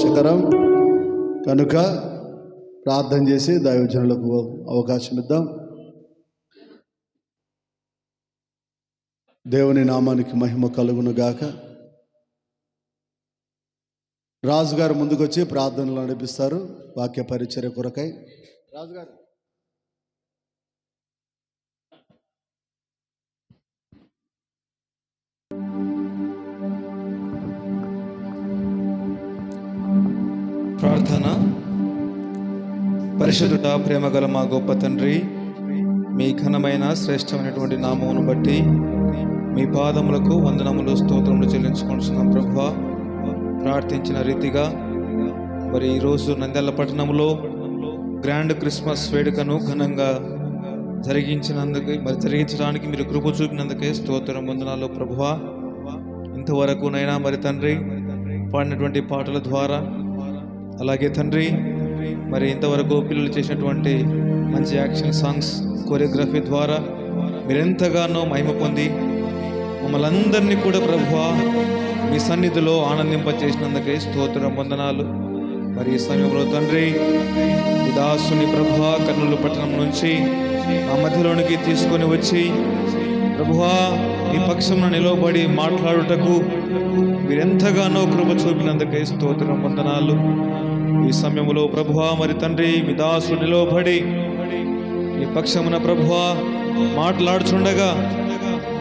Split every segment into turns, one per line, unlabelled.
సంతోషకరం కనుక ప్రార్థన చేసి దైవజనులకు అవకాశం ఇద్దాం. దేవుని నామానికి మహిమ కలుగును గాక. రాజుగారు ముందుకొచ్చి ప్రార్థనలు నడిపిస్తారు వాక్య పరిచర్య కొరకై. రాజుగారు
ప్రార్థన. పరిశుద్ధుడా, ప్రేమగల మా గొప్ప తండ్రి, మీ ఘనమైన శ్రేష్టమైనటువంటి నామమును బట్టి మీ పాదములకు వందనములు స్తోత్రములు చెల్లించుకుంటున్నాం ప్రభువా. ప్రార్థించిన రీతిగా మరి ఈరోజు నంద్యాల పట్టణంలో గ్రాండ్ క్రిస్మస్ వేడుకను ఘనంగా జరిగించడానికి మీరు కృప చూపినందుకే స్తోత్రం వందనాలు ప్రభువా. ఇంతవరకు నైనా మరి తండ్రి పాడినటువంటి పాటల ద్వారా, అలాగే తండ్రి మరి ఇంతవరకు పిల్లలు చేసినటువంటి మంచి యాక్షన్ సాంగ్స్ కొరియోగ్రఫీ ద్వారా మీరెంతగానో మహిమ పొంది మమ్మల్ని అందరినీ కూడా ప్రభువా మీ సన్నిధిలో ఆనందింపచేసినందుకే స్తోత్రం వందనాలు. మరి ఈ సమయంలో తండ్రి ఈ దాసుని ప్రభువా కర్నూలు పట్టణం నుంచి మా మధ్యలోనికి తీసుకొని వచ్చి ప్రభువా మీ పక్షమున నిలవబడి మాట్లాడుటకు మీరెంతగానో కృప చూపినందుకే స్తోత్రం వందనాలు. ఈ సమయంలో ప్రభువా మరి తండ్రి మీ దాసుడు నిలవబడి మీ పక్షమున ప్రభువా మాట్లాడుచుండగా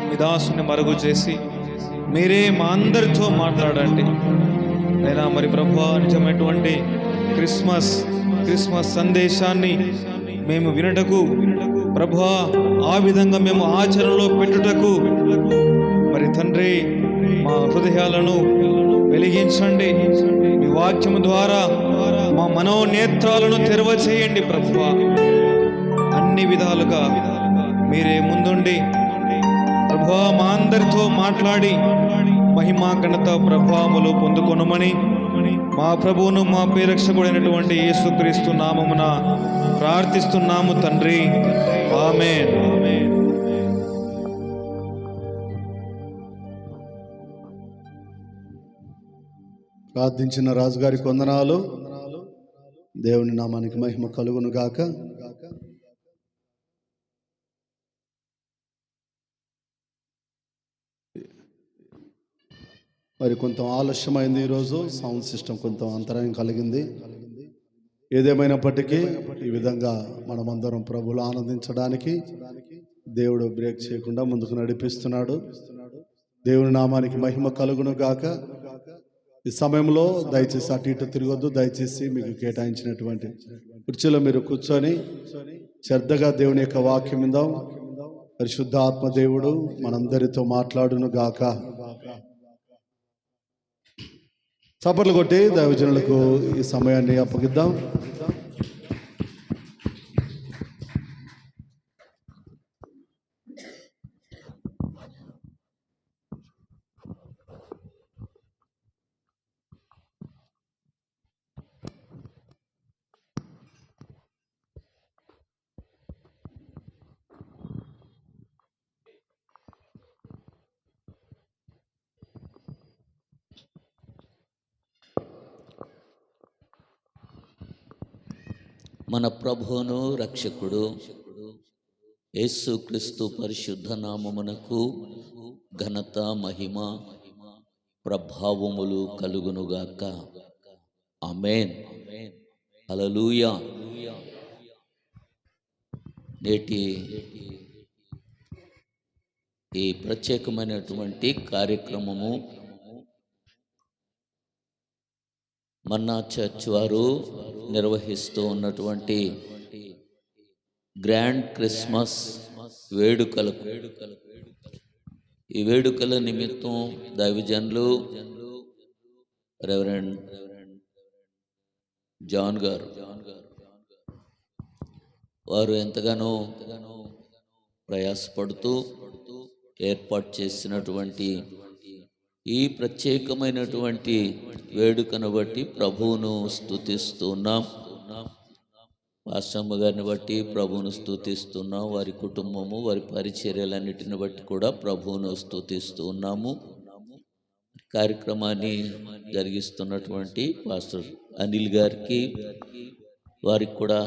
మీ దాసుని మరుగు చేసి మీరే మా అందరితో మాట్లాడండి అయినా. మరి ప్రభువా నిజమైనటువంటి క్రిస్మస్ సందేశాన్ని మేము వినటకు ప్రభువా ఆ విధంగా మేము ఆచరణలో పెట్టుటకు మరి తండ్రి మా హృదయాలను వెలిగించండి. మీ వాక్యము ద్వారా మా మనోనేత్రాలను తెరవచేయండి ప్రభువా. అన్ని విధాలుగా మీరే ముందుండి ప్రభువా మా అందరితో మాట్లాడి మహిమా ఘనత ప్రభావములు పొందుకొనుమని మా ప్రభువును మా ప్రియరక్షకుడైనటువంటి యేసుక్రీస్తు నామమున ప్రార్థిస్తున్నాము తండ్రి, ఆమేన్.
ప్రార్థించిన రాజుగారికి వందనాలు. దేవుని నామానికి మహిమ కలుగును గాక. మరి కొంత ఆలస్యమైంది, ఈరోజు సౌండ్ సిస్టమ్ కొంత అంతరాయం కలిగింది. ఏదేమైనప్పటికీ ఈ విధంగా మనమందరం ప్రభువులు ఆనందించడానికి దేవుడు బ్రేక్ చేయకుండా ముందుకు నడిపిస్తున్నాడు. దేవుని నామానికి మహిమ కలుగును గాక. ఈ సమయంలో దయచేసి అటు ఇటు తిరగొద్దు. దయచేసి మీకు కేటాయించినటువంటి కుర్చీలో మీరు కూర్చొని శ్రద్ధగా దేవుని యొక్క వాక్యం విందాం. పరిశుద్ధ ఆత్మ దేవుడు మనందరితో మాట్లాడును గాక. చప్పట్లు కొట్టి దైవజనులకు ఈ సమయాన్ని అప్పగిద్దాం.
మన ప్రభువును రక్షకుడు యేసుక్రీస్తు పరిశుద్ధ నామమునకు ఘనత మహిమ ప్రభావములు కలుగునుగాక. ఆమేన్. హల్లెలూయా. నేటి ఈ ప్రత్యేకమైనటువంటి కార్యక్రమము మన్నా చర్చ్ వారు నిర్వహిస్తూ ఉన్నటువంటి గ్రాండ్ క్రిస్మస్ వేడుకలకు, ఈ వేడుకల నిమిత్తం దైవజనులు రెవరెండ్ జాన్ గారు వారు ఎంతగానో ప్రయాసపడుతూ ఏర్పాటు చేసినటువంటి ఈ ప్రత్యేకమైనటువంటి వేడుకను బట్టి ప్రభువును స్తుతిస్తున్నాం. పాస్టమ్మ గారిని బట్టి ప్రభువును స్తుతిస్తున్నాం. వారి కుటుంబము, వారి పరిచర్యలన్నిటిని బట్టి కూడా ప్రభువును స్తుతిస్తున్నాము. కార్యక్రమాన్ని జరిగిస్తున్నటువంటి పాస్టర్ అనిల్ గారికి, వారికి కూడా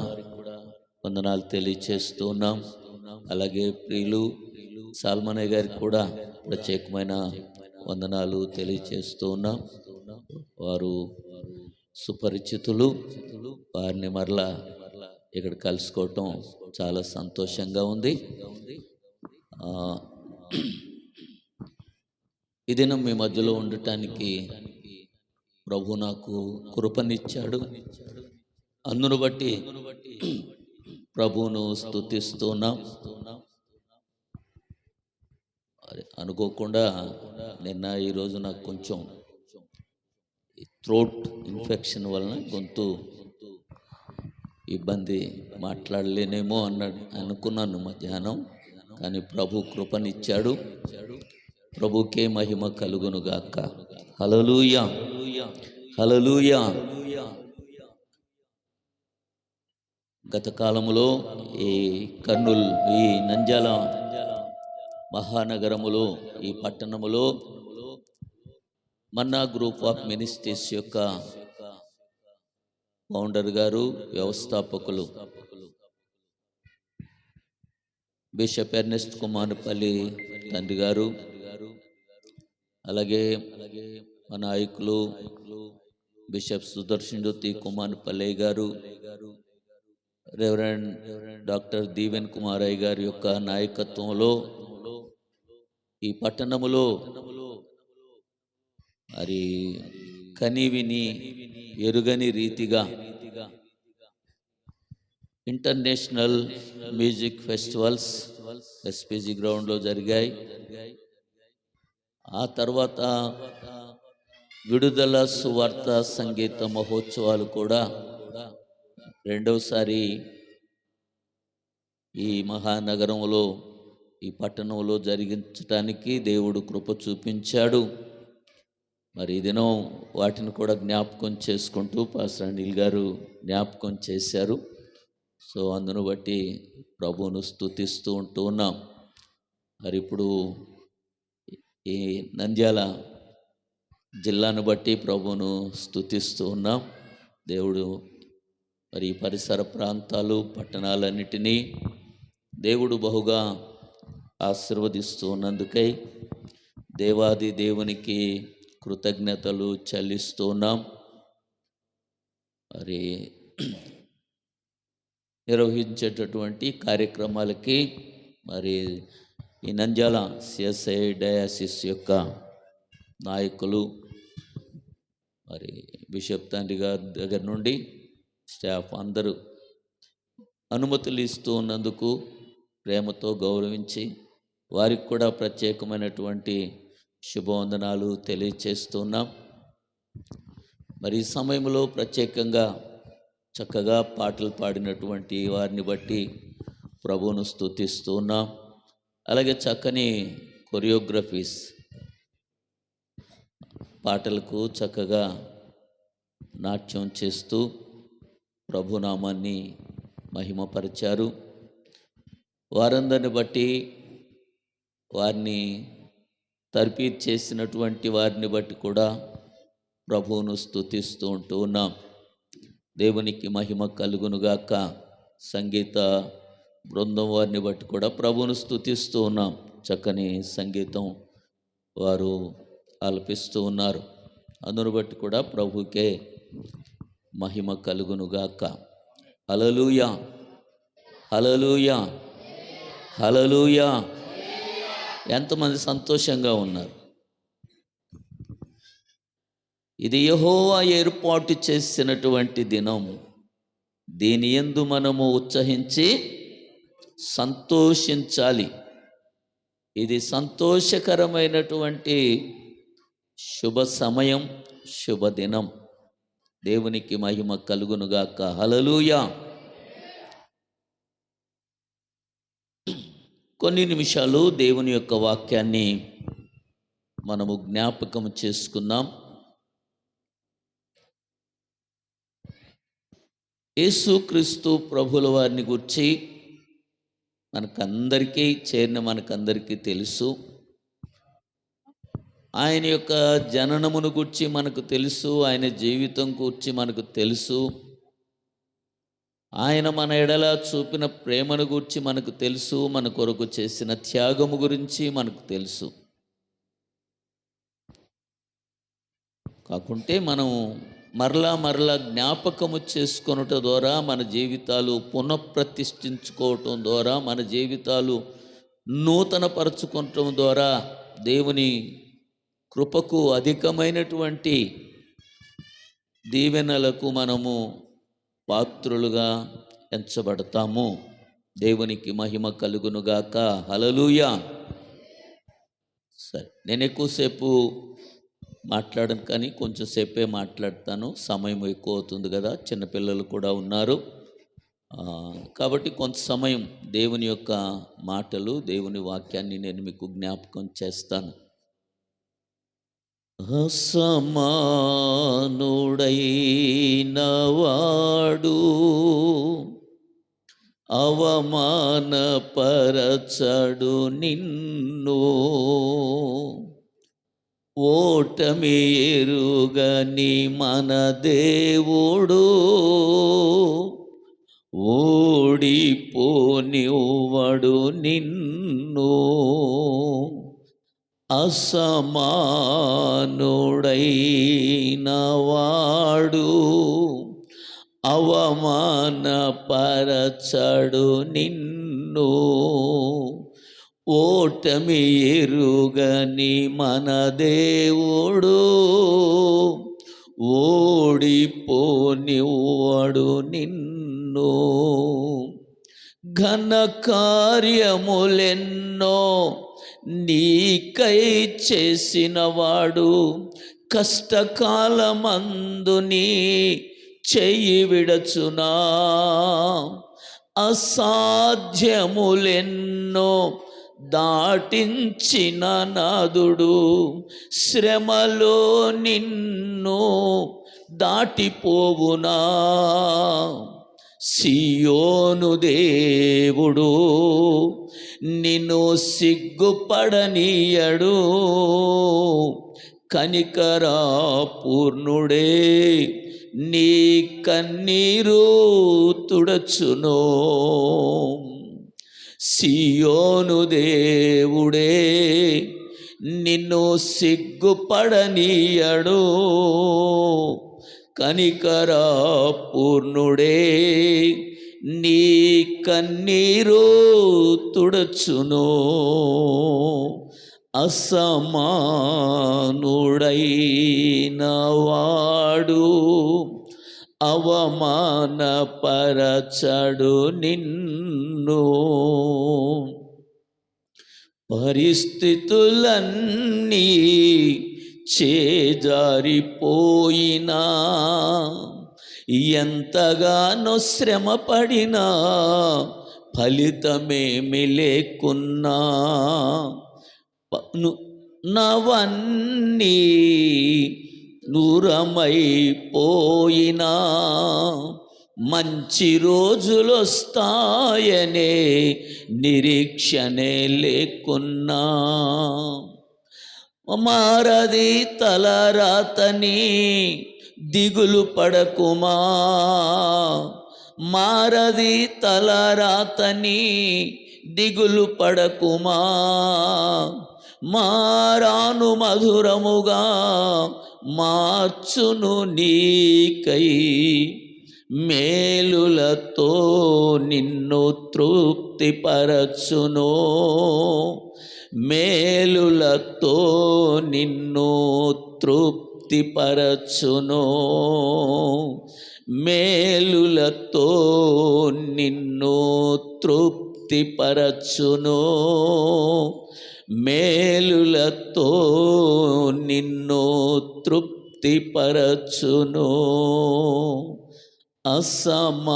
వందనాలు తెలియచేస్తూ ఉన్నాం. అలాగే ప్రియులు సాల్మనయ్య గారికి కూడా ప్రత్యేకమైన వందనాలు తెలియచేస్తూ ఉన్నాం. వారు సుపరిచితులు, వారిని మరలా ఇక్కడ కలుసుకోవటం చాలా సంతోషంగా ఉంది. ఈ దినం మీ మధ్యలో ఉండటానికి ప్రభు నాకు కృపనిచ్చాడు. అందును బట్టి ప్రభువును స్తుతిస్తున్నాం. అనుకోకుండా నిన్న ఈరోజు నాకు కొంచెం థ్రోట్ ఇన్ఫెక్షన్ వలన గొంతు ఇబ్బంది, మాట్లాడలేనేమో అనుకున్నాను మధ్యాహ్నం. కానీ ప్రభు కృపనిచ్చాడు. ప్రభుకే మహిమ కలుగునుగాక. హల్లెలూయా, హల్లెలూయా. గత కాలములో ఈ కర్నూలు, ఈ నంద్యాల మహానగరములో, ఈ పట్టణములో మన్నా గ్రూప్ ఆఫ్ మినిస్ట్రీస్ యొక్క ఫౌండర్ గారు, వ్యవస్థాపకులు బిషప్ ఎర్నెస్ట్ కుమారపల్లి తండ్రి గారు, అలాగే మన నాయకులు బిషప్ సుదర్శన్ జ్యోతి కుమారపల్లి గారు, రెవరెండ్ డాక్టర్ దీవెన్ కుమారయ్య గారి యొక్క నాయకత్వంలో ఈ పట్టణములో మరి కనివిని ఎరుగని రీతిగా ఇంటర్నేషనల్ మ్యూజిక్ ఫెస్టివల్స్ ఎస్పీజీ గ్రౌండ్లో జరిగాయి. ఆ తర్వాత విడుదల సువార్త సంగీత మహోత్సవాలు కూడా రెండవసారి ఈ మహానగరంలో, ఈ పట్టణంలో జరిగించడానికి దేవుడు కృప చూపించాడు. మరి ఈ దినం వాటిని కూడా జ్ఞాపకం చేసుకుంటూ పాస్టర్ అనిల్ గారు జ్ఞాపకం చేశారు. సో అందును బట్టి ప్రభువును స్తుతిస్తూ ఉంటూ ఉన్నాం. మరి ఇప్పుడు ఈ నంద్యాల జిల్లాను బట్టి ప్రభువును స్తుతిస్తూ ఉన్నాం. దేవుడు మరి పరిసర ప్రాంతాలు, పట్టణాలన్నిటినీ దేవుడు బహుగా ఆశీర్వదిస్తూ ఉన్నందుకై దేవాది దేవునికి కృతజ్ఞతలు చెల్లిస్తూ ఉన్నాం. మరి నిర్వహించేటటువంటి కార్యక్రమాలకి మరి ఈ నంద్యాల సిఎస్ఐ డయాసిస్ యొక్క నాయకులు, మరి బిషప్ తండ్రి గారి దగ్గర నుండి స్టాఫ్ అందరూ అనుమతులు ఇస్తూ ఉన్నందుకు ప్రేమతో గౌరవించి వారికి కూడా ప్రత్యేకమైనటువంటి శుభవందనాలు తెలియచేస్తున్నాం. మరి ఈ సమయంలో ప్రత్యేకంగా చక్కగా పాటలు పాడినటువంటి వారిని బట్టి ప్రభువును స్తుతిస్తూ ఉన్నాం. అలాగే చక్కని కొరియోగ్రఫీస్, పాటలకు చక్కగా నాట్యం చేస్తూ ప్రభునామాన్ని మహిమపరిచారు. వారందరిని బట్టి, వారిని తర్ఫీదు చేసినటువంటి వారిని బట్టి కూడా ప్రభువును స్తుతిస్తూ ఉంటూ ఉన్నాం. దేవునికి మహిమ కలుగునుగాక. సంగీత బృందం వారిని బట్టి కూడా ప్రభువును స్తుతిస్తూ ఉన్నాం. చక్కని సంగీతం వారు ఆలపిస్తూ ఉన్నారు. అందును బట్టి కూడా ప్రభుకే మహిమ కలుగునుగాక. హల్లెలూయా, హల్లెలూయా, హల్లెలూయా. ఎంతమంది సంతోషంగా ఉన్నారు? ఇది యెహోవా ఏర్పాటు చేసినటువంటి దినం, దీని యందు మనము ఉత్సహించి సంతోషించాలి. ఇది సంతోషకరమైనటువంటి శుభ సమయం, శుభదినం. దేవునికి మహిమ కలుగునుగాక. హల్లెలూయా. కొన్ని నిమిషాలు దేవుని యొక్క వాక్యాన్ని మనము జ్ఞాపకం చేసుకుందాం. యేసుక్రీస్తు ప్రభుల వారిని గురించి మనకందరికీ తెలుసు. ఆయన యొక్క జననమును గురించి మనకు తెలుసు, ఆయన జీవితం గురించి మనకు తెలుసు, ఆయన మన ఎడల చూపిన ప్రేమను గురించి మనకు తెలుసు, మన కొరకు చేసిన త్యాగము గురించి మనకు తెలుసు. కాకుంటే మనం మరలా జ్ఞాపకము చేసుకొనుట ద్వారా, మన జీవితాలు పునఃప్రతిష్ఠించుకోవటం ద్వారా, మన జీవితాలు నూతనపరచుకోవటం ద్వారా దేవుని కృపకు అధికమైనటువంటి దీవెనలకు మనము పాత్రులుగా ఎంచబడతాము. దేవునికి మహిమ కలుగునుగాక. హల్లెలూయా. సరే, నేను ఎక్కువసేపు మాట్లాడను, కానీ కొంచెం సేపే మాట్లాడతాను. సమయం ఎక్కువ అవుతుంది కదా, చిన్నపిల్లలు కూడా ఉన్నారు. కాబట్టి కొంత సమయం దేవుని యొక్క మాటలు, దేవుని వాక్యాన్ని నేను మీకు జ్ఞాపకం చేస్తాను. అసమానుడైన వాడు అవమానపరచడు నిన్ను, ఓటమి ఎరుగని మన దేవుడు ఓడిపోనివ్వడు నిన్ను. అసమానుడైన వాడు అవమానపరచడు నిన్ను, ఓటమి ఎరుగని మన దేవుడు ఓడిపోనివ్వడు నిన్ను. ఘన కార్యములెన్నో నీకై చేసినవాడు కష్టకాలమందు నీ చెయ్యి విడచునా. అసాధ్యములెన్నో దాటించిన నాదుడు శ్రమలో నిన్ను దాటిపోవునా. సియోను దేవుడు నిన్ను సిగ్గుపడనీయడు, కనికరా పూర్ణుడే నీ కన్నీరు తుడచునో. సియోను దేవుడే నిన్ను సిగ్గుపడనీయడు, కనికరా పూర్ణుడే నీ కన్నీరు తుడచునో. అసమానుడైన వాడు అవమానపరచడు నిన్ను. పరిస్థితులన్నీ చేజారిపోయినా, ఎంతగానో శ్రమపడినా ఫలితమేమి లేకున్నా, నవన్నీ దూరమైపోయినా మంచి రోజులొస్తాయనే నిరీక్షనే లేకున్నా, మారది తలరాతని దిగులు పడకుమా. మారది తలరాతని దిగులు పడకుమా. మారాను మధురముగా మార్చును నీకై, మేలులతో నిన్ను తృప్తిపరచును. మేలులతో నిన్ను తృప్తిపరచును. మేలులతో నిన్ను తృప్తిపరచును. మేలులతో నిన్ను తృప్తిపరచును. అసమానుడైన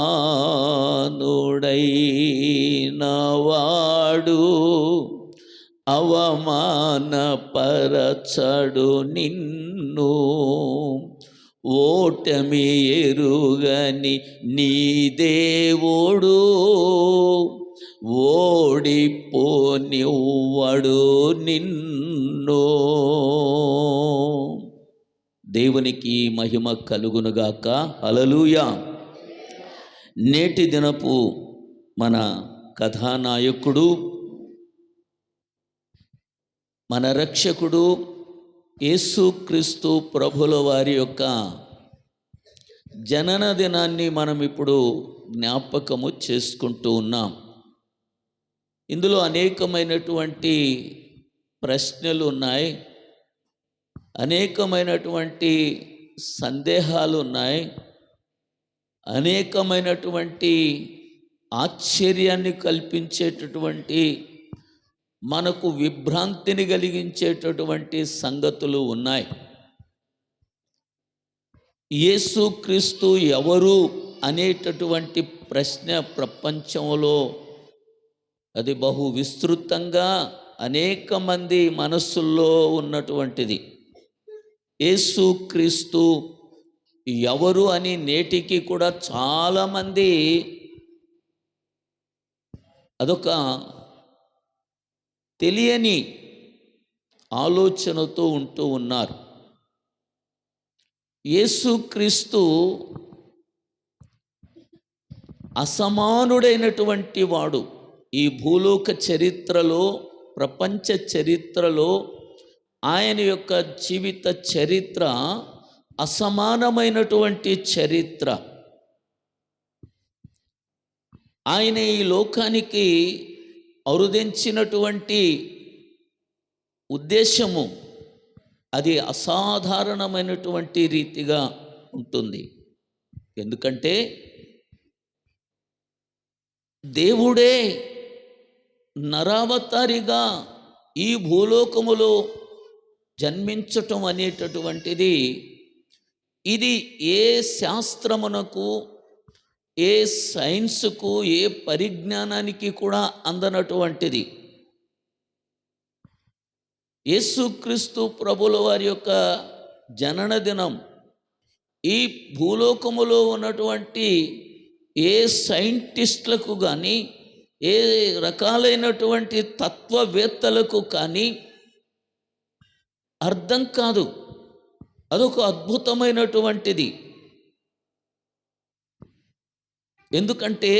వాడు అవమానపరచడు నిన్ను, ఓటమి ఎరుగని నీ దేవుడు ఓడిపోనివ్వడు నిన్ను. ఉండునో. దేవునికి మహిమ కలుగునుగాక. హల్లెలూయా. నేటి దినపు మన కథానాయకుడు, మన రక్షకుడు యేసుక్రీస్తు ప్రభుల వారి యొక్క జనన దినాన్ని మనం ఇప్పుడు జ్ఞాపకము చేసుకుంటూ ఉన్నాం. ఇందులో అనేకమైనటువంటి ప్రశ్నలు ఉన్నాయి, అనేకమైనటువంటి సందేహాలు ఉన్నాయి, అనేకమైనటువంటి ఆశ్చర్యాన్ని కల్పించేటటువంటి, మనకు విభ్రాంతిని కలిగించేటటువంటి సంగతులు ఉన్నాయి. యేసుక్రీస్తు ఎవరు అనేటటువంటి ప్రశ్న ప్రపంచంలో అది బహు విస్తృతంగా అనేక మంది మనస్సుల్లో ఉన్నటువంటిది. యేసుక్రీస్తు ఎవరు అని నేటికి కూడా చాలామంది అదొక తెలియని ఆలోచనతో ఉంటూ ఉన్నారు. యేసుక్రీస్తు అసమానుడైనటువంటి వాడు. ఈ భూలోక చరిత్రలో, ప్రపంచ చరిత్రలో ఆయన యొక్క జీవిత చరిత్ర అసమానమైనటువంటి చరిత్ర. ఆయన ఈ లోకానికి అరుదించినటువంటి ఉద్దేశము అది అసాధారణమైనటువంటి రీతిగా ఉంటుంది. ఎందుకంటే దేవుడే నరావతారిగా ఈ భూలోకములో జన్మించటం అనేటటువంటిది ఇది ఏ శాస్త్రమునకు, ఏ సైన్స్కు, ఏ పరిజ్ఞానానికి కూడా అందనటువంటిది. యేసుక్రీస్తు ప్రభుల వారి యొక్క జనన దినం ఈ భూలోకములో ఉన్నటువంటి ఏ సైంటిస్టులకు కానీ, ఏ రకాలైనటువంటి తత్వవేత్తలకు కానీ అర్థం కాదు. అదొక అద్భుతమైనటువంటిది. ఎందుకంటే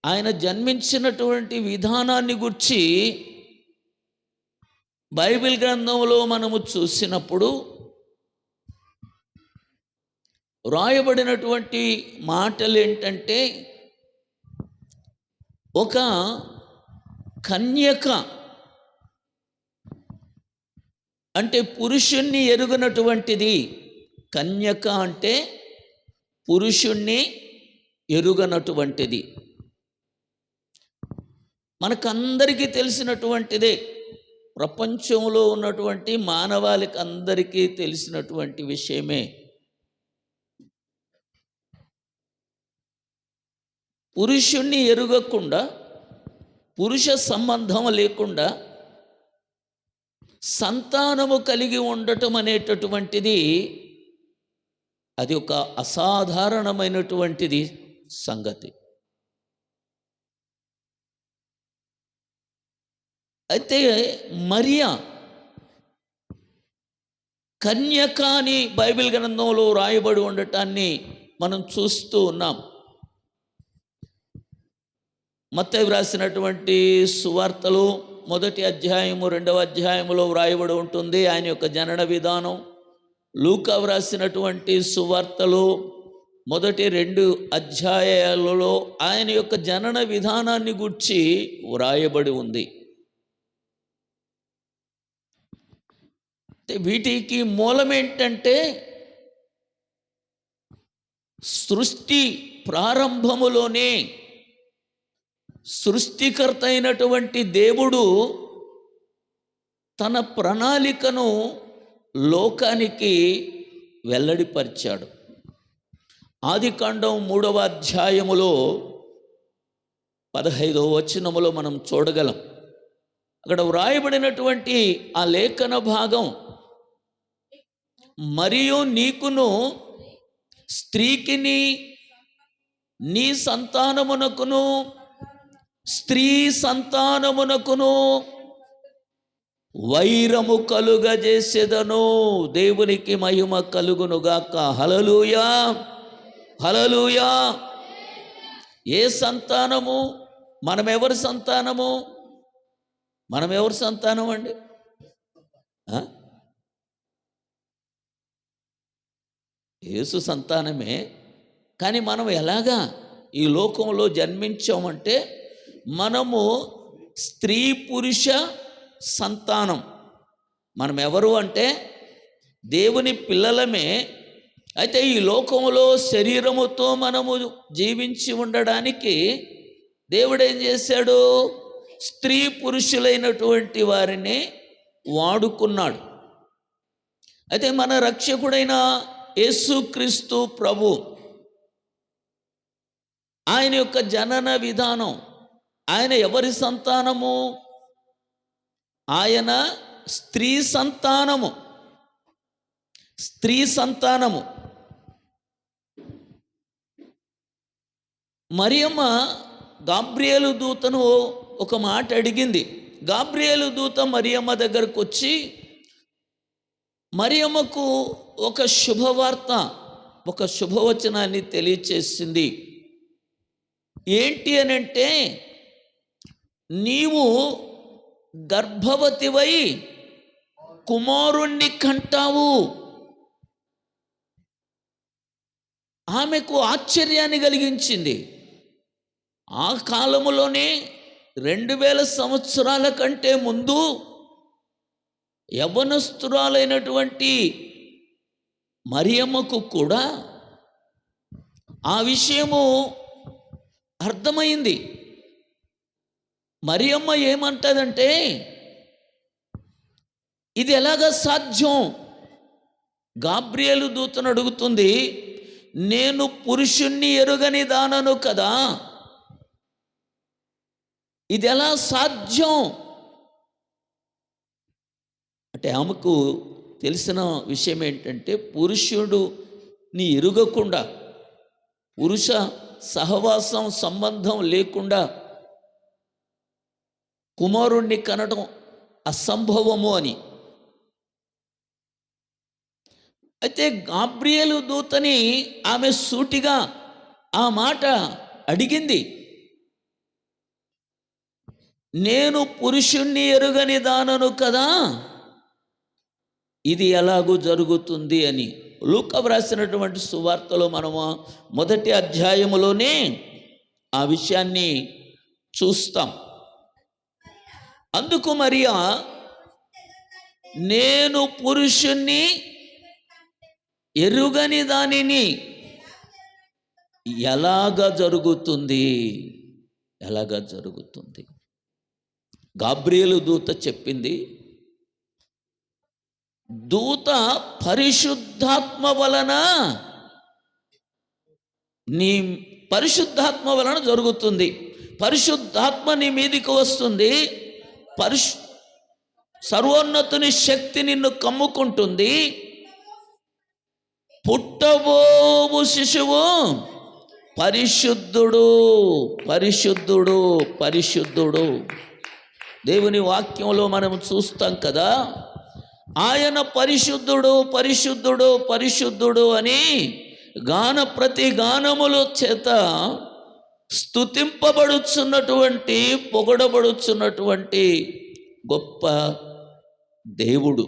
ఆయన జన్మించినటువంటి విధానాన్ని గురించి బైబిల్ గ్రంథంలో మనము చూసినప్పుడు రాయబడినటువంటి మాటలు ఏంటంటే, ఒక కన్యక అంటే పురుషుణ్ణి ఎరుగనటువంటిది. కన్యక అంటే పురుషుణ్ణి ఎరుగనటువంటిది. మనకందరికీ తెలిసినటువంటిదే. ప్రపంచంలో ఉన్నటువంటి మానవాళికి అందరికీ తెలిసినటువంటి విషయమే. పురుషుణ్ణి ఎరుగకుండా, పురుష సంబంధం లేకుండా సంతానము కలిగి ఉండటం అనేటటువంటిది అది ఒక అసాధారణమైనటువంటిది సంగతి. అయితే మరియా కన్యక అని బైబిల్ గ్రంథంలో రాయబడి ఉండటాన్ని మనం చూస్తూ ఉన్నాం. మత్తయి వ్రాసినటువంటి సువార్తలు 1వ అధ్యాయము 2వ అధ్యాయములో వ్రాయబడి ఉంటుంది ఆయన యొక్క జనన విధానం. లూకా వ్రాసినటువంటి సువార్తలు 1-2 అధ్యాయాలలో ఆయన యొక్క జనన విధానాన్ని గూర్చి వ్రాయబడి ఉంది. వీటికి మూలమేంటంటే సృష్టి ప్రారంభములోనే సృష్టికర్త అయినటువంటి దేవుడు తన ప్రణాళికను లోకానికి వెల్లడిపరిచాడు. ఆదికాండం 3వ అధ్యాయములో 15వ వచనములో మనం చూడగలం. అక్కడ వ్రాయబడినటువంటి ఆ లేఖన భాగం, మరియు నీకును స్త్రీకిని నీ సంతానమునకును స్త్రీ సంతానమునకును వైరము కలుగజేసేదను. దేవునికి మహిమ కలుగునుగాక. హల్లెలూయా, హల్లెలూయా. ఏ సంతానము? మనం ఎవరి సంతానము? మనం ఎవరి సంతానం అండి? యేసు సంతానమే. కానీ మనం ఎలాగా ఈ లోకంలో జన్మించామంటే మనము స్త్రీ పురుష సంతానం. మనం ఎవరు అంటే దేవుని పిల్లలమే. అయితే ఈ లోకంలో శరీరముతో మనము జీవించి ఉండడానికి దేవుడు ఏం చేశాడు? స్త్రీ పురుషులైనటువంటి వారిని వాడుకున్నాడు. అయితే మన రక్షకుడైన యేసుక్రీస్తు ప్రభు, ఆయన యొక్క జనన విధానం, ఆయన ఎవరి సంతానము? ఆయన స్త్రీ సంతానము. స్త్రీ సంతానము. మరియమ్మ గాబ్రియేలు దూతను ఒక మాట అడిగింది. గాబ్రియేలు దూత మరియమ్మ దగ్గరకు వచ్చి మరియమ్మకు ఒక శుభవార్త, ఒక శుభవచనాన్ని తెలియచేసింది. ఏంటి అని అంటే, నీవు గర్భవతివై కుమారుణ్ణి కంటావు. ఆమెకు ఆశ్చర్యాన్ని కలిగించింది. ఆ కాలములోనే 2000 సంవత్సరాల కంటే ముందు యవ్వనస్తురాలైనటువంటి మరియమ్మకు కూడా ఆ విషయము అర్థమైంది. మరియమ్మ ఏమంటదంటే, ఇది ఎలాగ సాధ్యం? గాబ్రియేలు దూతను అడుగుతుంది, నేను పురుషుణ్ణి ఎరుగని దానను కదా, ఇది ఎలా సాధ్యం అంటే, ఆమెకు తెలిసిన విషయం ఏంటంటే, పురుషుడుని ఎరుగకుండా, పురుష సహవాసం సంబంధం లేకుండా కుమారుణ్ణి కనడం అసంభవము అని. అయితే గాబ్రియేలు దూతని ఆమె సూటిగా ఆ మాట అడిగింది. నేను పురుషుణ్ణి ఎరుగని దానను కదా, ఇది ఎలాగూ జరుగుతుంది అని. లూకా వ్రాసినటువంటి సువార్తలో మనము 1వ అధ్యాయములోనే ఆ విషయాన్ని చూస్తాం. అందుకు మరియా, నేను పురుషుణ్ణి ఎరుగని దానిని ఎలాగ జరుగుతుంది, ఎలాగ జరుగుతుంది? గాబ్రియేలు దూత చెప్పింది. దూత పరిశుద్ధాత్మ వలన, నీ పరిశుద్ధాత్మ వలన జరుగుతుంది. పరిశుద్ధాత్మ నీ మీదికి వస్తుంది. సర్వోన్నతుని శక్తి నిన్ను కమ్ముకుంటుంది. పుట్టబోవు శిశువు పరిశుద్ధుడు, పరిశుద్ధుడు, పరిశుద్ధుడు. దేవుని వాక్యంలో మనం చూస్తాం కదా, ఆయన పరిశుద్ధుడు, పరిశుద్ధుడు, పరిశుద్ధుడు అని ప్రతి గానముల చేత స్తుతింపబడుచున్నటువంటి, పొగడబడుచున్నటువంటి గొప్ప దేవుడు.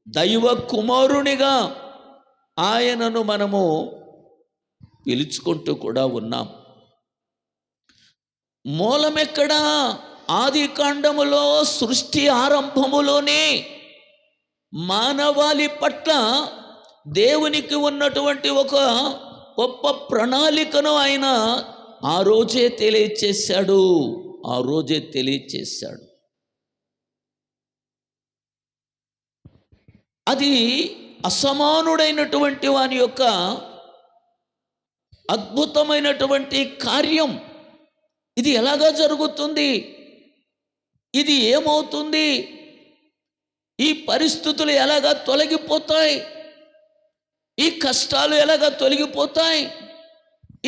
దైవ కుమారునిగా ఆయనను మనము పిలుచుకుంటూ కూడా ఉన్నాం. మూలమెక్కడా? ఆది కాండములో, సృష్టి ఆరంభములోనే మానవాళి పట్ల దేవునికి ఉన్నటువంటి ఒక గొప్ప ప్రణాళికను ఆయన ఆ రోజే తెలియచేశాడు. ఆ రోజే తెలియచేశాడు. అది అసమానుడైనటువంటి వాని యొక్క అద్భుతమైనటువంటి కార్యం. ఇది ఎలాగా జరుగుతుంది? ఇది ఏమవుతుంది? ఈ పరిస్థితులు ఎలాగా తొలగిపోతాయి? ఈ కష్టాలు ఎలాగా తొలగిపోతాయి?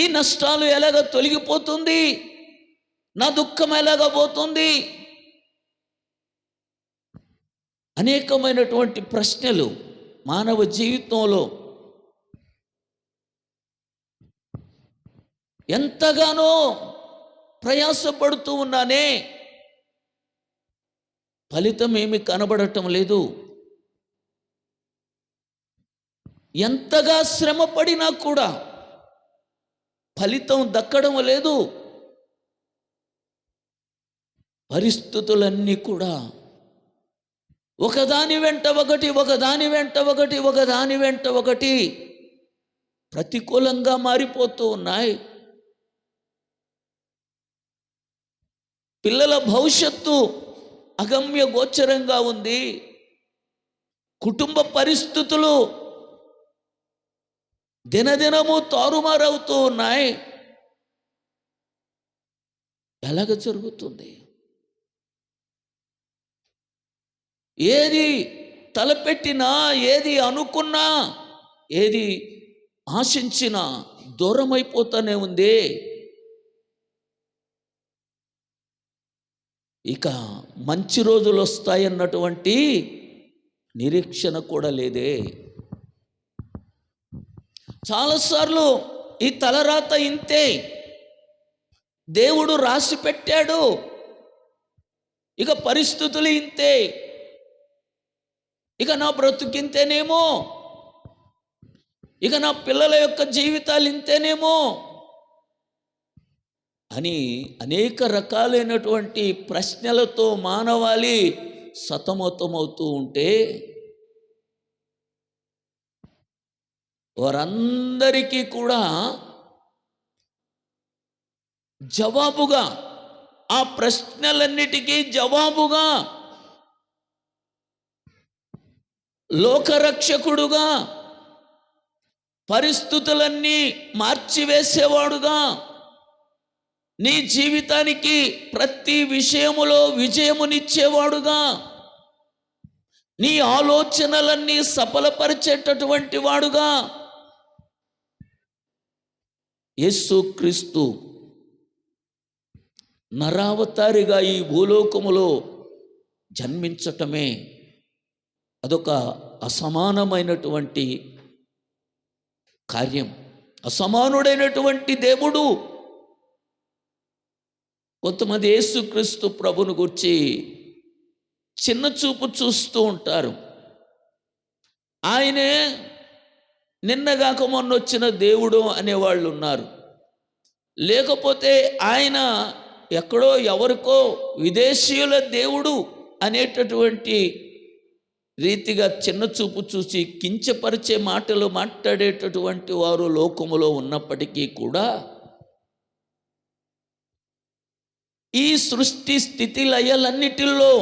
ఈ నష్టాలు ఎలాగా తొలగిపోతుంది? నా దుఃఖం ఎలాగా పోతుంది? అనేకమైనటువంటి ప్రశ్నలు మానవ జీవితంలో ఎంతగానో ప్రయాసపడుతూ ఉన్నానే, ఫలితం ఏమి కనబడటం లేదు. ఎంతగా శ్రమ పడినా కూడా ఫలితం దక్కడం లేదు. పరిస్థితులన్నీ కూడా ఒకదాని వెంట ఒకటి, ఒకదాని వెంట ఒకటి, ఒకదాని వెంట ఒకటి ప్రతికూలంగా మారిపోతూ ఉన్నాయి. పిల్లల భవిష్యత్తు అగమ్య గోచరంగా ఉంది. కుటుంబ పరిస్థితులు దినదినము తారుమారవుతూ ఉన్నాయి. ఎలాగ జరుగుతుంది? ఏది తలపెట్టినా, ఏది అనుకున్నా, ఏది ఆశించినా దూరమైపోతూనే ఉంది. ఇక మంచి రోజులు వస్తాయన్నటువంటి నిరీక్షణ కూడా లేదే. చాలాసార్లు ఈ తలరాత ఇంతే, దేవుడు రాసి పెట్టాడు, ఇక పరిస్థితులు ఇంతే, ఇక నా బ్రతుకింతేనేమో, ఇక నా పిల్లల యొక్క జీవితాలు ఇంతేనేమో అని అనేక రకాలైనటువంటి ప్రశ్నలతో మానవాళి సతమతమవుతూ ఉంటే, వారందరికీ కూడా జవాబుగా, ఆ ప్రశ్నలన్నిటికీ జవాబుగా, లోకరక్షకుడుగా, పరిస్థితులన్నీ మార్చివేసేవాడుగా, నీ జీవితానికి ప్రతి విషయములో విజయమునిచ్చేవాడుగా, నీ ఆలోచనలన్నీ సఫలపరిచేటటువంటి వాడుగా యేసుక్రీస్తు నరావతారిగా ఈ భూలోకములో జన్మించటమే అదొక అసమానమైనటువంటి కార్యం. అసమానుడైనటువంటి దేవుడు. కొంతమంది యేసుక్రీస్తు ప్రభును గురించి చిన్న చూపు చూస్తూ ఉంటారు. ఆయనే నిన్నగాక మొన్న వచ్చిన దేవుడు అనేవాళ్ళు ఉన్నారు. లేకపోతే ఆయన ఎక్కడో ఎవరికో విదేశీయుల దేవుడు అనేటటువంటి రీతిగా చిన్న చూపు చూసి కించపరిచే మాటలు మాట్లాడేటటువంటి వారు లోకములో ఉన్నప్పటికీ కూడా, ఈ సృష్టి స్థితి లయలన్నిటిలో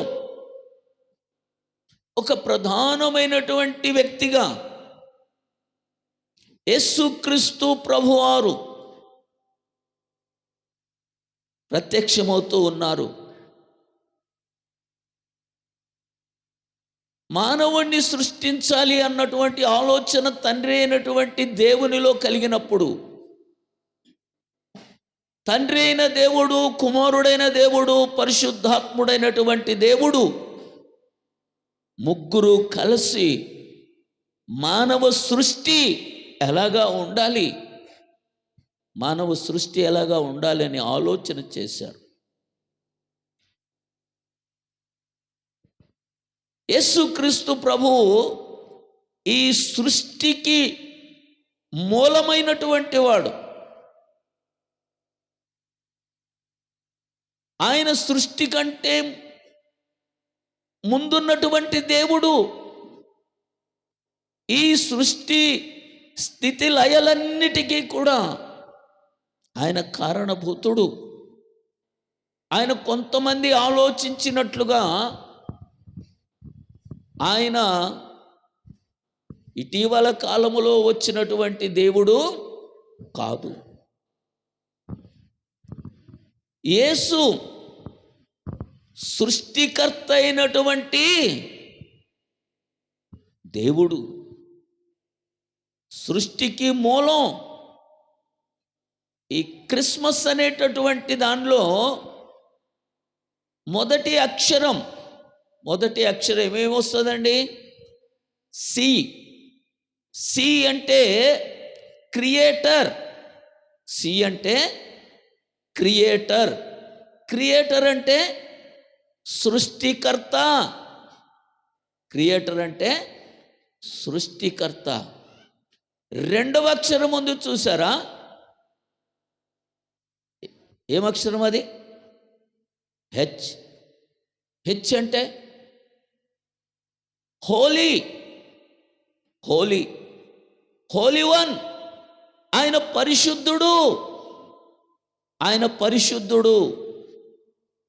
ఒక ప్రధానమైనటువంటి వ్యక్తిగా యేసుక్రీస్తు ప్రభువారు ప్రత్యక్షమవుతూ ఉన్నారు. మానవుణ్ణి సృష్టించాలి అన్నటువంటి ఆలోచన తండ్రి అయినటువంటి దేవునిలో కలిగినప్పుడు, తండ్రి అయిన దేవుడు, కుమారుడైన దేవుడు, పరిశుద్ధాత్ముడైనటువంటి దేవుడు ముగ్గురు కలిసి మానవ సృష్టి ఎలాగా ఉండాలి, మానవ సృష్టి ఎలాగా ఉండాలి అని ఆలోచన చేశారు. యేసుక్రీస్తు ప్రభువు ఈ సృష్టికి మూలమైనటువంటి వాడు. ఆయన సృష్టి కంటే ముందున్నటువంటి దేవుడు. ఈ సృష్టి స్థితి లయలన్నిటికీ కూడా ఆయన కారణభూతుడు. ఆయన కొంతమంది ఆలోచించినట్లుగా ఆయన ఇటీవల కాలములో వచ్చినటువంటి దేవుడు కాదు. యేసు సృష్టికర్త అయినటువంటి దేవుడు. సృష్టికి మూలం. ఈ క్రిస్మస్ అనేటటువంటి దానిలో మొదటి అక్షరం మొదటి అక్షరం ఏమేమి వస్తుందండి? సి. సి అంటే క్రియేటర్. సి అంటే క్రియేటర్. క్రియేటర్ అంటే సృష్టికర్త. క్రియేటర్ అంటే సృష్టికర్త. రెండవ అక్షరం ముందు చూసారా? ఏమక్షరం అది? హెచ్. హెచ్ అంటే హోలీ. హోలీ, హోలీ వన్. ఆయన పరిశుద్ధుడు. ఆయన పరిశుద్ధుడు.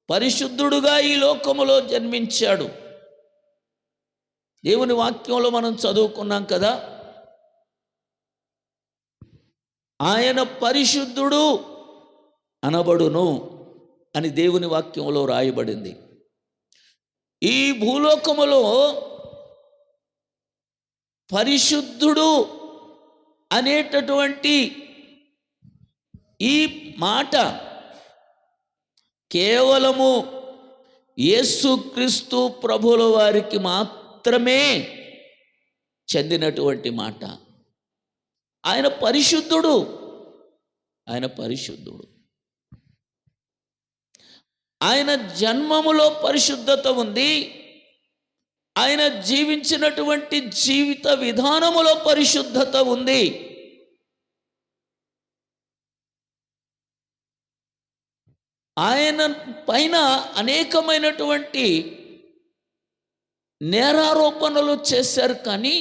పరిశుద్ధుడుగా ఈ లోకములో జన్మించాడు. దేవుని వాక్యంలో మనం చదువుకున్నాం కదా, ఆయన పరిశుద్ధుడు అనబడును అని దేవుని వాక్యంలో రాయబడింది. ఈ భూలోకములో పరిశుద్ధుడు అనేటటువంటి ఈ మాట కేవలము యేసుక్రీస్తు ప్రభుల వారికి మాత్రమే చెందినటువంటి మాట. ఆయన పరిశుద్ధుడు. ఆయన పరిశుద్ధుడు. ఆయన జన్మములో పరిశుద్ధత ఉంది. ఆయన జీవించినటువంటి జీవిత విధానములో పరిశుద్ధత ఉంది. ఆయన పైన అనేకమైనటువంటి నేరారోపణలు చేశారు, కానీ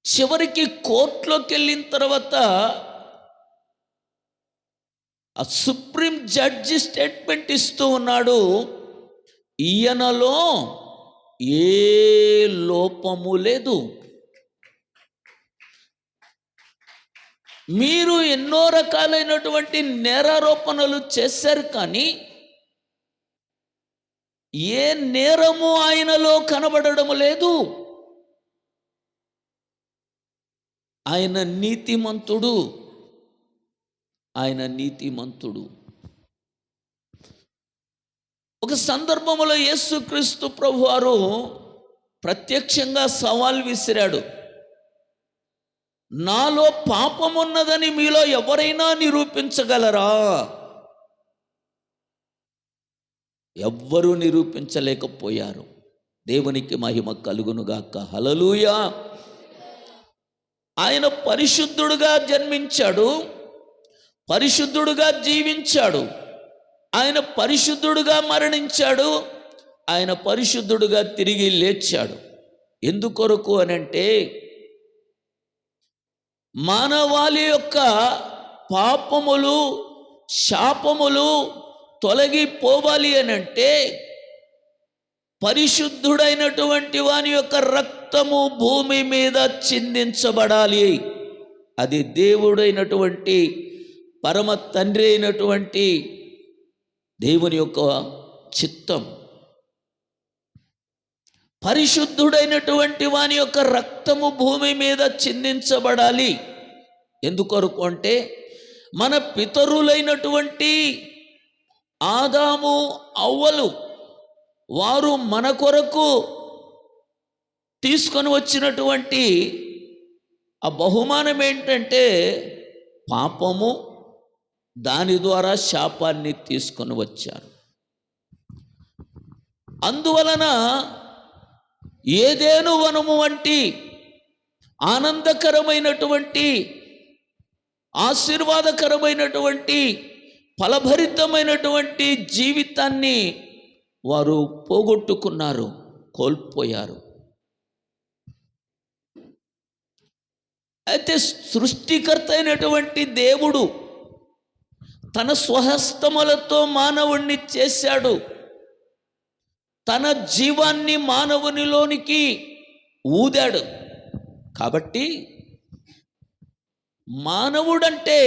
చివరికి కోర్టులోకి వెళ్ళిన తర్వాత ఆ సుప్రీం జడ్జి స్టేట్మెంట్ ఇస్తూ ఉన్నాడు, ఈయనలో ఏ లోపము లేదు. మీరు ఎన్నో రకాలైనటువంటి నేరారోపణలు చేశారు, కానీ ఏ నేరము ఆయనలో కనబడడం లేదు. ఆయన నీతిమంతుడు. ఆయన నీతిమంతుడు. ఒక సందర్భంలో యేసుక్రీస్తు ప్రభువారు ప్రత్యక్షంగా సవాల్ విసిరాడు, నాలో పాపమున్నదని మీలో ఎవరైనా నిరూపించగలరా? ఎవ్వరూ నిరూపించలేకపోయారు. దేవునికి మహిమ కలుగునుగాక. హల్లెలూయా. ఆయన పరిశుద్ధుడుగా జన్మించాడు, పరిశుద్ధుడుగా జీవించాడు, ఆయన పరిశుద్ధుడుగా మరణించాడు, ఆయన పరిశుద్ధుడుగా తిరిగి లేచాడు. ఎందుకొరకు అనంటే, మానవాళి యొక్క పాపములు, శాపములు తొలగిపోవాలి అనంటే పరిశుద్ధుడైనటువంటి వాని యొక్క రక్తము భూమి మీద చిందించబడాలి. అది దేవుడైనటువంటి పరమ తండ్రి అయినటువంటి దేవుని యొక్క చిత్తం. పరిశుద్ధుడైనటువంటి వాని యొక్క రక్తము భూమి మీద చిందించబడాలి. ఎందుకొరకు అంటే, మన పితరులైనటువంటి ఆదాము అవ్వలు వారు మన కొరకు తీసుకొని వచ్చినటువంటి ఆ బహుమానం ఏంటంటే పాపము. దాని ద్వారా శాపాన్ని తీసుకొని వచ్చారు. అందువలన ఏదేను వనము వంటి ఆనందకరమైనటువంటి, ఆశీర్వాదకరమైనటువంటి, ఫలభరితమైనటువంటి జీవితాన్ని వారు పోగొట్టుకున్నారు, కోల్పోయారు. అయితే సృష్టికర్త అయినటువంటి దేవుడు తన స్వహస్తములతో మానవుణ్ణి చేశాడు. తన జీవాన్ని మానవునిలోనికి ఊదాడు. కాబట్టి మానవుడంటే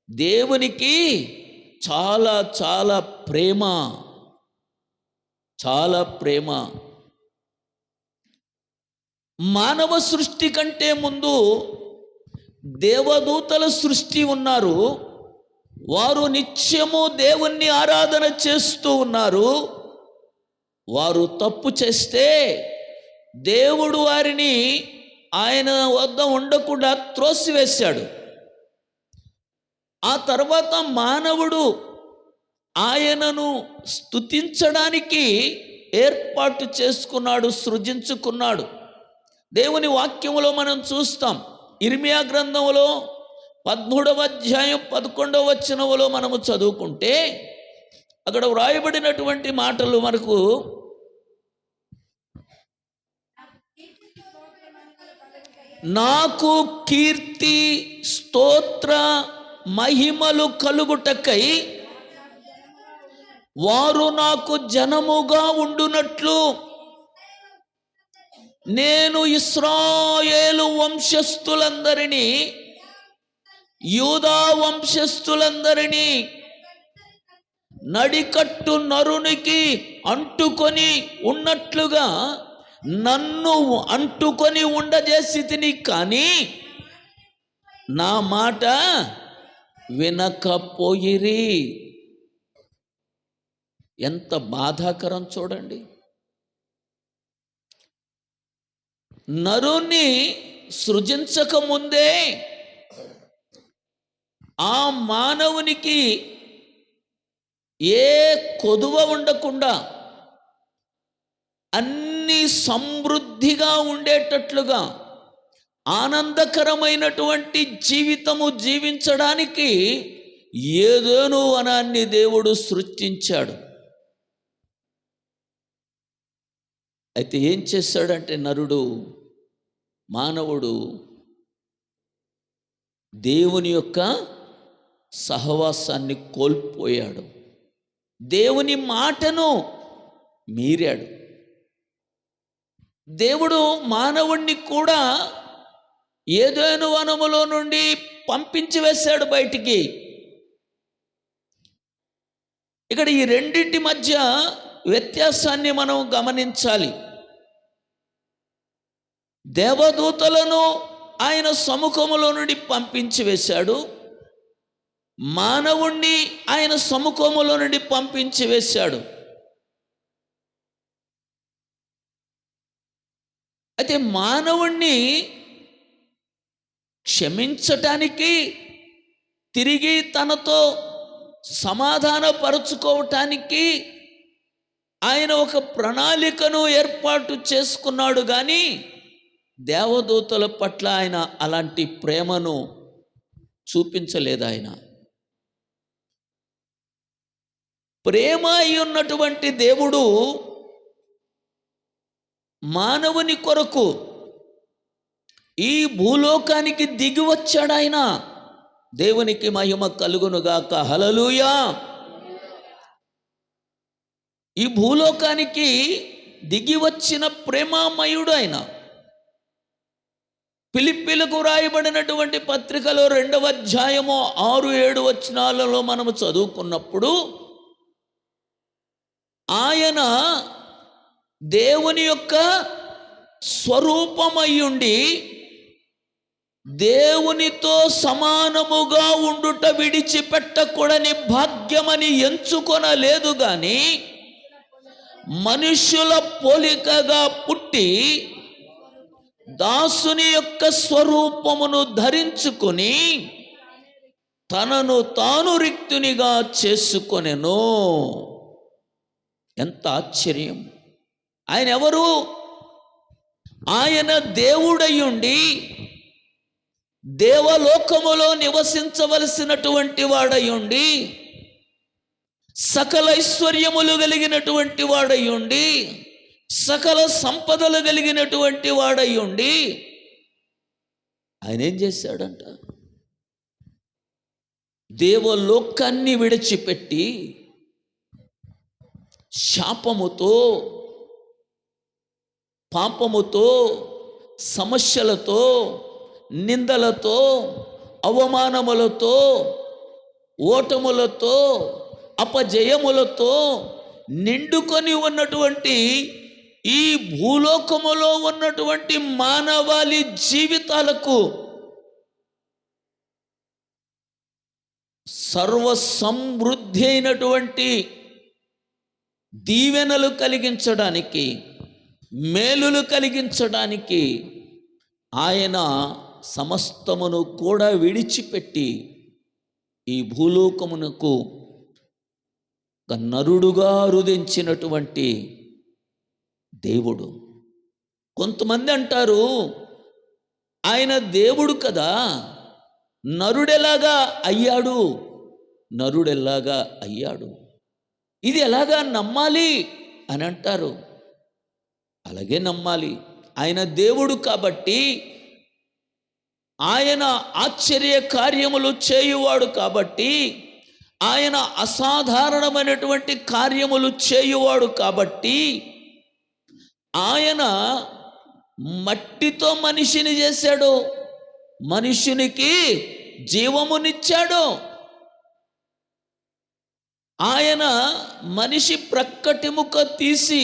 దేవునికి చాలా చాలా ప్రేమ, చాలా ప్రేమ. మానవ సృష్టి కంటే ముందు దేవదూతల సృష్టి ఉన్నారు. వారు నిత్యము దేవుణ్ణి ఆరాధన చేస్తూ ఉన్నారు. వారు తప్పు చేస్తే దేవుడు వారిని ఆయన వద్ద ఉండకుండా త్రోసివేశాడు. ఆ తర్వాత మానవుడు ఆయనను స్తుతించడానికి ఏర్పాటు చేసుకున్నాడు, సృజించుకున్నాడు. దేవుని వాక్యములో మనం చూస్తాం. ఇర్మియా గ్రంథంలో 13వ అధ్యాయం 11వ వచనములో మనము చదువుకుంటే అక్కడ వ్రాయబడినటువంటి మాటలు మనకు నాకు కీర్తి స్తోత్ర మహిమలు కలుగుటకై వారు నాకు జనముగా ఉండునట్లు నేను ఇశ్రాయేలు వంశస్థులందరినీ యూదా వంశస్థులందరినీ నడికట్టు నరునికి అంటుకొని ఉన్నట్లుగా నన్ను అంటుకొని ఉండజేసి తిని, కానీ నా మాట వినకపోయిరి. ఎంత బాధాకరం చూడండి. నరుని సృజించక ముందే ఆ మానవునికి ఏ కొదువ ఉండకుండా అన్ని సమృద్ధిగా ఉండేటట్లుగా ఆనందకరమైనటువంటి జీవితము జీవించడానికి ఏదోను వనాన్ని దేవుడు సృష్టించాడు. అయితే ఏం చేశాడంటే మానవుడు దేవుని యొక్క సహవాసాన్ని కోల్పోయాడు. దేవుని మాటను మీరాడు. దేవుడు మానవుణ్ణి కూడా ఏదోను వనములో నుండి పంపించి వేశాడు బయటికి. ఇక్కడ ఈ రెండింటి మధ్య వ్యత్యాసాన్ని మనం గమనించాలి. దేవదూతలను ఆయన సముఖములో నుండి పంపించి వేశాడు, మానవుణ్ణి ఆయన సముఖములో నుండి పంపించి వేశాడు. అయితే మానవుణ్ణి క్షమించటానికి, తిరిగి తనతో సమాధానపరుచుకోవటానికి ఆయన ఒక ప్రణాళికను ఏర్పాటు చేసుకున్నాడు. కానీ దేవదూతల పట్ల ఆయన అలాంటి ప్రేమను చూపించలేదు. ఆయన ప్రేమ అయి ఉన్నటువంటి దేవుడు మానవుని కొరకు ఈ భూలోకానికి దిగి వచ్చాడు. ఆయన దేవునికి మహిమ కలుగునుగాక. హల్లెలూయా. ఈ భూలోకానికి దిగి వచ్చిన ప్రేమామయుడు ఆయన. ఫిలిప్పీలకు రాయబడినటువంటి పత్రికలో 2వ అధ్యాయము 6-7 వచనాలలో మనము చదువుకున్నప్పుడు ఆయన దేవుని యొక్క స్వరూపమయ్యుండి దేవునితో సమానముగా ఉండుట విడిచిపెట్టకూడని భాగ్యమని ఎంచుకొనలేదు, గాని మనుష్యుల పోలికగా పుట్టి దాసుని యొక్క స్వరూపమును ధరించుకొని తనను తాను రిక్తునిగా చేసుకొనెను. ఎంత ఆశ్చర్యం! ఆయన ఎవరు? ఆయన దేవుడయ్యుండి దేవలోకములో నివసించవలసినటువంటి వాడయ్యుండి, సకల ఐశ్వర్యములు కలిగినటువంటి వాడయ్యుండి, సకల సంపదలు కలిగినటువంటి వాడయ్యుండి ఆయన ఏం చేశాడంట? దేవలోకాన్ని విడిచిపెట్టి శాపముతో, పాపముతో, సమస్యలతో, నిందలతో, అవమానములతో, ఓటములతో, అపజయములతో నిండుకొని ఉన్నటువంటి ఈ భూలోకములో ఉన్నటువంటి మానవాళి జీవితాలకు సర్వ సమృద్ధి అయినటువంటి దీవెనలు కలిగించడానికి, మేలులు కలిగించడానికి ఆయన సమస్తమును కూడా విడిచిపెట్టి ఈ భూలోకమునకు ఒక నరుడుగా రుదించినటువంటి దేవుడు. కొంతమంది అంటారు, ఆయన దేవుడు కదా, నరుడెలాగా అయ్యాడు, నరుడెలాగా అయ్యాడు, ఇది ఎలాగా నమ్మాలి అని అంటారు. అలాగే నమ్మాలి. ఆయన దేవుడు కాబట్టి, ఆయన ఆశ్చర్య కార్యములు చేయువాడు కాబట్టి, ఆయన అసాధారణమైనటువంటి కార్యములు చేయువాడు కాబట్టి, ఆయన మట్టితో మనిషిని చేశాడు, మనుషునికి జీవమునిచ్చాడు. ఆయన మనిషి ప్రక్కటి ముక్క తీసి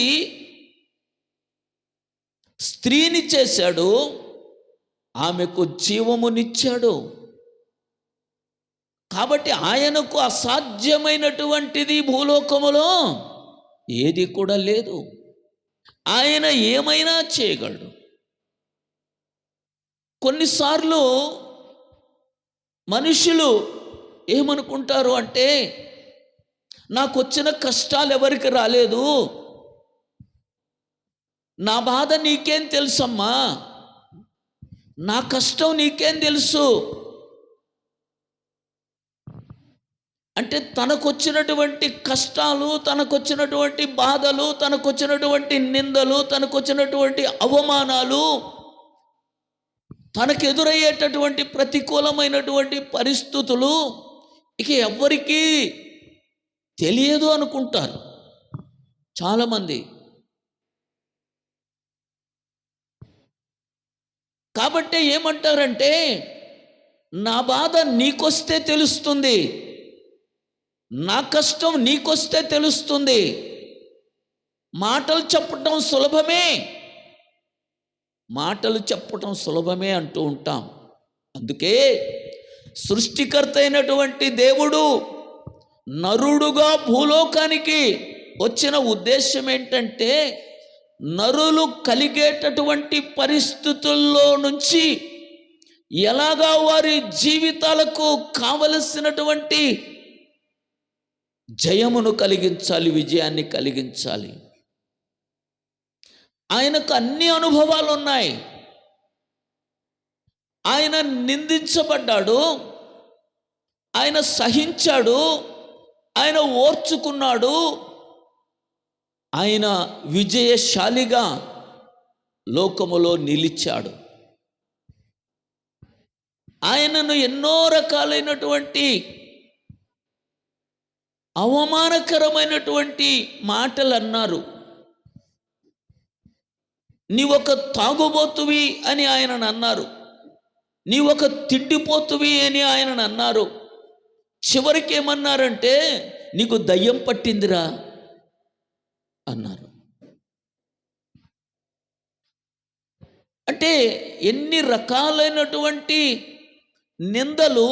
స్త్రీని చేశాడు, ఆమెకు జీవమునిచ్చాడు. కాబట్టి ఆయనకు అసాధ్యమైనటువంటిది భూలోకములో ఏది కూడా లేదు. ఆయన ఏమైనా చేయగలడు. కొన్నిసార్లు మనుషులు ఏమనుకుంటారు అంటే, నాకు వచ్చిన కష్టాలు ఎవరికి రాలేదు, నా బాధ నీకేం తెలుసమ్మా, నా కష్టం నీకేం తెలుసు అంటే, తనకొచ్చినటువంటి కష్టాలు, తనకొచ్చినటువంటి బాధలు, తనకొచ్చినటువంటి నిందలు, తనకొచ్చినటువంటి అవమానాలు, తనకు ఎదురయ్యేటటువంటి ప్రతికూలమైనటువంటి పరిస్థితులు ఇక ఎవ్వరికీ తెలియదు అనుకుంటారు చాలామంది. కాబట్టి ఏమంటారంటే, నా బాధ నీకొస్తే తెలుస్తుంది, నా కష్టం నీకొస్తే తెలుస్తుంది. మాటలు చెప్పటం సులభమే, మాటలు చెప్పటం సులభమే అంటూ ఉంటాం. అందుకే సృష్టికర్త అయినటువంటి దేవుడు నరుడుగా భూలోకానికి వచ్చిన ఉద్దేశం ఏంటంటే, నరులు కలిగేటటువంటి పరిస్థితుల్లో నుంచి ఎలాగా వారి జీవితాలకు కావలసినటువంటి జయమును కలిగించాలి, విజయాన్ని కలిగించాలి. ఆయనకు అన్ని అనుభవాలు ఉన్నాయి. ఆయన నిందించబడ్డాడు, ఆయన సహించాడు, ఆయన ఓర్చుకున్నాడు, ఆయన విజయశాలిగా లోకములో నిలిచాడు. ఆయనను ఎన్నో రకాలైనటువంటి అవమానకరమైనటువంటి మాటలు అన్నారు. నీవొక తాగుబోతువి అని ఆయనను అన్నారు, నీవొక తిండిపోతువి అని ఆయనను అన్నారు. చివరికి ఏమన్నారంటే, నీకు దయ్యం పట్టిందిరా అన్నారు. అంటే ఎన్ని రకాలైనటువంటి నిందలు,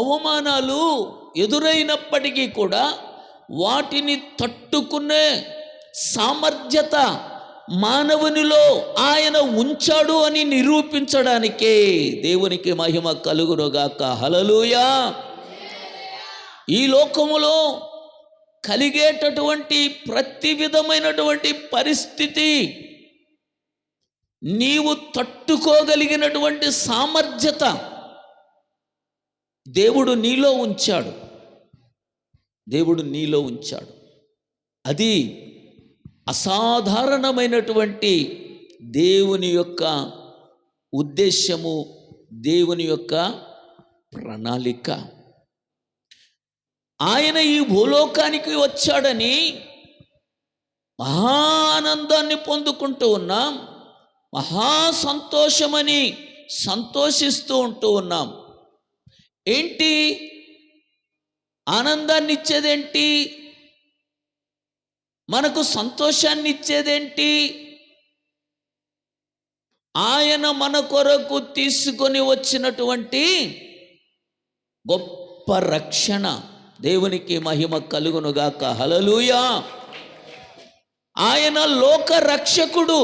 అవమానాలు ఎదురైనప్పటికీ కూడా వాటిని తట్టుకునే సామర్థ్యత మానవునిలో ఆయన ఉంచాడు అని నిరూపించడానికే దేవునికి మహిమ కలుగునుగాక. హల్లెలూయా. ఈ లోకములో కలిగేటటువంటి ప్రతి విధమైనటువంటి పరిస్థితి నీవు తట్టుకోగలిగినటువంటి సామర్థ్యత దేవుడు నీలో ఉంచాడు, దేవుడు నీలో ఉంచాడు. అది అసాధారణమైనటువంటి దేవుని యొక్క ఉద్దేశము, దేవుని యొక్క ప్రణాళిక. ఆయన ఈ భూలోకానికి వచ్చాడని మహా ఆనందాన్ని పొందుకుంటూ ఉన్నాం, మహా సంతోషమని సంతోషిస్తూ ఉంటూ ఉన్నాం. ఏంటి ఆనందాన్ని ఇచ్చేదేంటి, మనకు సంతోషాన్ని ఇచ్చేదేంటి? ఆయన మన కొరకు తీసుకొని వచ్చినటువంటి గొప్ప రక్షణ, దేవునికి మహిమ కలుగునుగాక. హల్లెలూయా. ఆయన లోక రక్షకుడు,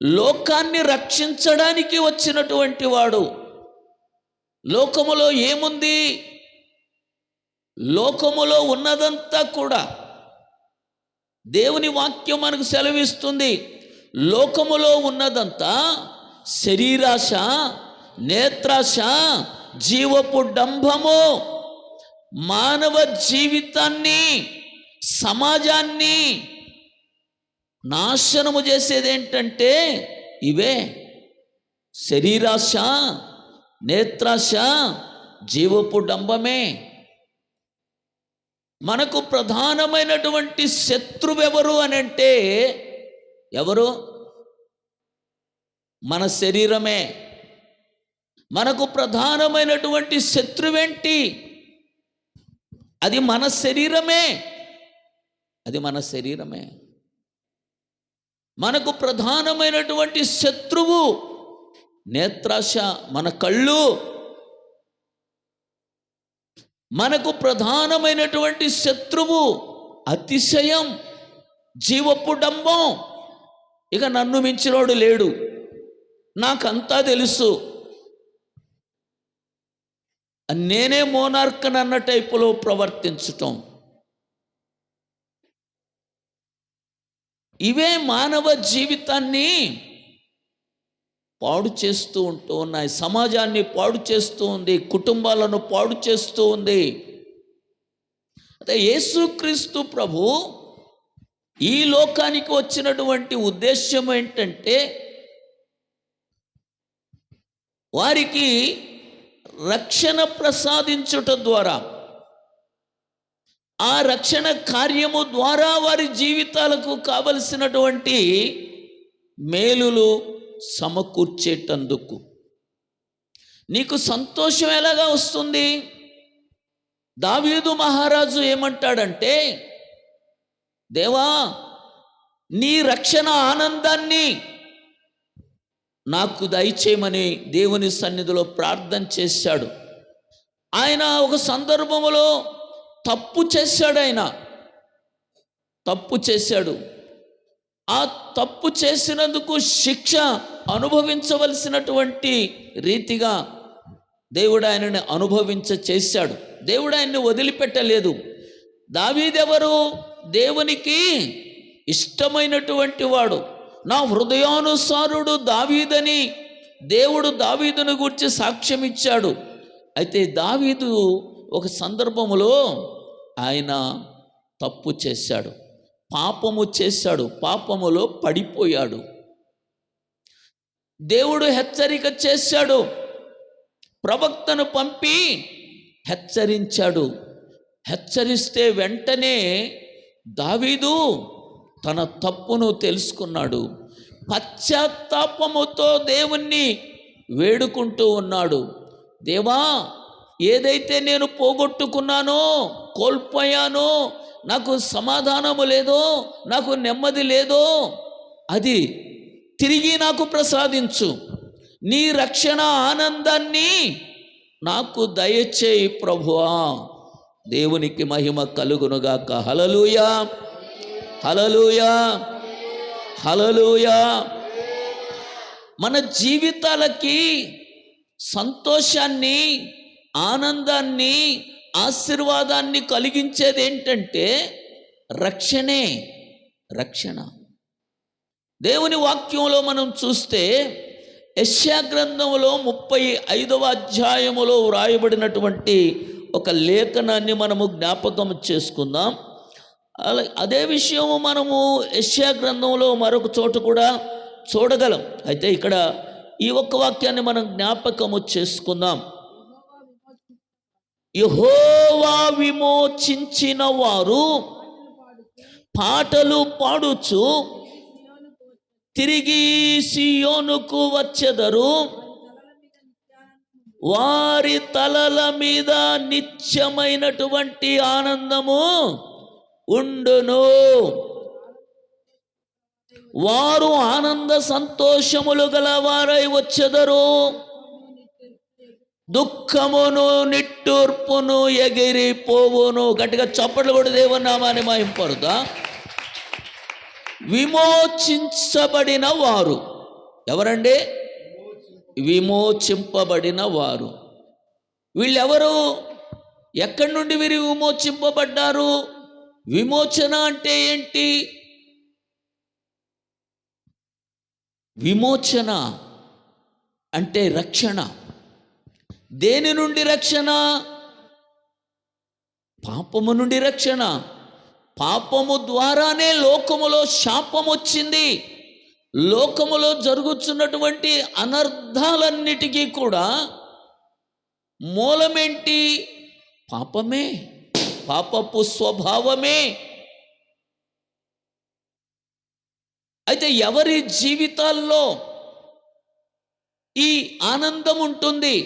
లోకాన్ని రక్షించడానికి వచ్చినటువంటి వాడు. లోకములో ఏముంది? లోకములో ఉన్నదంతా కూడా దేవుని వాక్యం మనకు సెలవిస్తుంది. లోకములో ఉన్నదంతా శరీరాశ, నేత్రాశ, జీవపు డంభము, మానవ జీవితాన్ని, సమాజాన్ని నాశనము చేసేది ఏంటంటే ఇవే: శరీరాశ, నేత్రాశ, జీవపు డంబమే. మనకు ప్రధానమైనటువంటి శత్రువెవరు అని అంటే ఎవరు? మన శరీరమే. మనకు ప్రధానమైనటువంటి శత్రువేంటి? అది మన శరీరమే. అది మన శరీరమే. మనకు ప్రధానమైనటువంటి శత్రువు నేత్రాశ, మన కళ్ళు. మనకు ప్రధానమైనటువంటి శత్రువు అతిశయం, జీవపు డంబం. ఇక నన్ను మించినోడు లేడు, నాకంతా తెలుసు, నేనే మోనార్కన్ అన్న టైపులో ప్రవర్తించటం. ఇవే మానవ జీవితాన్ని పాడు చేస్తూ ఉన్నాయి, సమాజాన్ని పాడు చేస్తూ ఉంది, కుటుంబాలను పాడు చేస్తూ ఉంది. అయితే యేసుక్రీస్తు ప్రభు ఈ లోకానికి వచ్చినటువంటి ఉద్దేశం ఏంటంటే వారికి రక్షణ ప్రసాదించుట ద్వారా, ఆ రక్షణ కార్యము ద్వారా వారి జీవితాలకు కావలసినటువంటి మేలులు సమకూర్చేటందుకు. నీకు సంతోషం ఎలాగా వస్తుంది? దావీదు మహారాజు ఏమంటాడంటే, దేవా నీ రక్షణ ఆనందాన్ని నాకు దయచేయమని దేవుని సన్నిధిలో ప్రార్థన చేశాడు. ఆయన ఒక సందర్భంలో తప్పు చేశాడు. ఆయన తప్పు చేశాడు. ఆ తప్పు చేసినందుకు శిక్ష అనుభవించవలసినటువంటి రీతిగా దేవుడు ఆయనని చేశాడు. దేవుడు ఆయన్ని వదిలిపెట్టలేదు. దావీదెవరు? దేవునికి ఇష్టమైనటువంటి వాడు. నా హృదయానుసారుడు దావీదని దేవుడు దావీదును గురించి సాక్ష్యం ఇచ్చాడు. అయితే దావీదు ఒక సందర్భములో ఆయన తప్పు చేశాడు, పాపము చేశాడు, పాపములో పడిపోయాడు. దేవుడు హెచ్చరిక చేశాడు, ప్రవక్తను పంపి హెచ్చరించాడు. హెచ్చరిస్తే వెంటనే దావీదు తన తప్పును తెలుసుకున్నాడు. పశ్చాత్తాపముతో దేవుణ్ణి వేడుకుంటూ ఉన్నాడు. దేవా, ఏదైతే నేను పోగొట్టుకున్నానో, కోల్పోయానో, నాకు సమాధానము లేదో, నాకు నెమ్మది లేదో, అది తిరిగి నాకు ప్రసాదించు. నీ రక్షణ ఆనందాన్ని నాకు దయచేయి ప్రభువా. దేవునికి మహిమ కలుగునుగాక. హల్లెలూయా, హల్లెలూయా, హల్లెలూయా. మన జీవితాలకి సంతోషాన్ని, ఆనందాన్ని, ఆశీర్వాదాన్ని కలిగించేది ఏంటంటే రక్షణే. రక్షణ. దేవుని వాక్యంలో మనం చూస్తే యెషయా గ్రంథంలో 35వ అధ్యాయములో వ్రాయబడినటువంటి ఒక లేఖనాన్ని మనము జ్ఞాపకం చేసుకుందాం. అదే విషయము మనము యెషయా గ్రంథంలో మరొక చోట కూడా చూడగలం. అయితే ఇక్కడ ఈ ఒక్క వాక్యాన్ని మనం జ్ఞాపకము చేసుకుందాం. యెహోవా విమోచించిన వారు పాటలు పాడుచు తిరిగి సియోనుకు వచ్చెదరు. వారి తలల మీద నిత్యమైనటువంటి ఆనందము ఉండును. వారు ఆనంద సంతోషములు గల వారై వచ్చెదరు. దుఃఖమును నిట్టూర్పును ఎగిరిపోవును. గట్టిగా చప్పట్లు కూడా దేవుని నామాన్ని మహింపరుదా. విమోచించబడిన వారు ఎవరండి? విమోచింపబడిన వారు. వీళ్ళెవరు? ఎక్కడి నుండి వీరు విమోచింపబడ్డారు? విమోచన అంటే ఏంటి? విమోచన అంటే రక్షణ. దేని నుండి రక్షణ? పాపము నుండి రక్షణ. పాపము ద్వారానే లోకములో శాపం వచ్చింది. లోకములో జరుగుతున్నటువంటి అనర్థాలన్నిటికీ కూడా మూలమేంటి? పాపమే, పాపపు స్వభావమే. అయితే ఎవరి జీవితాల్లో ఈ ఆనందం ఉంటుంది?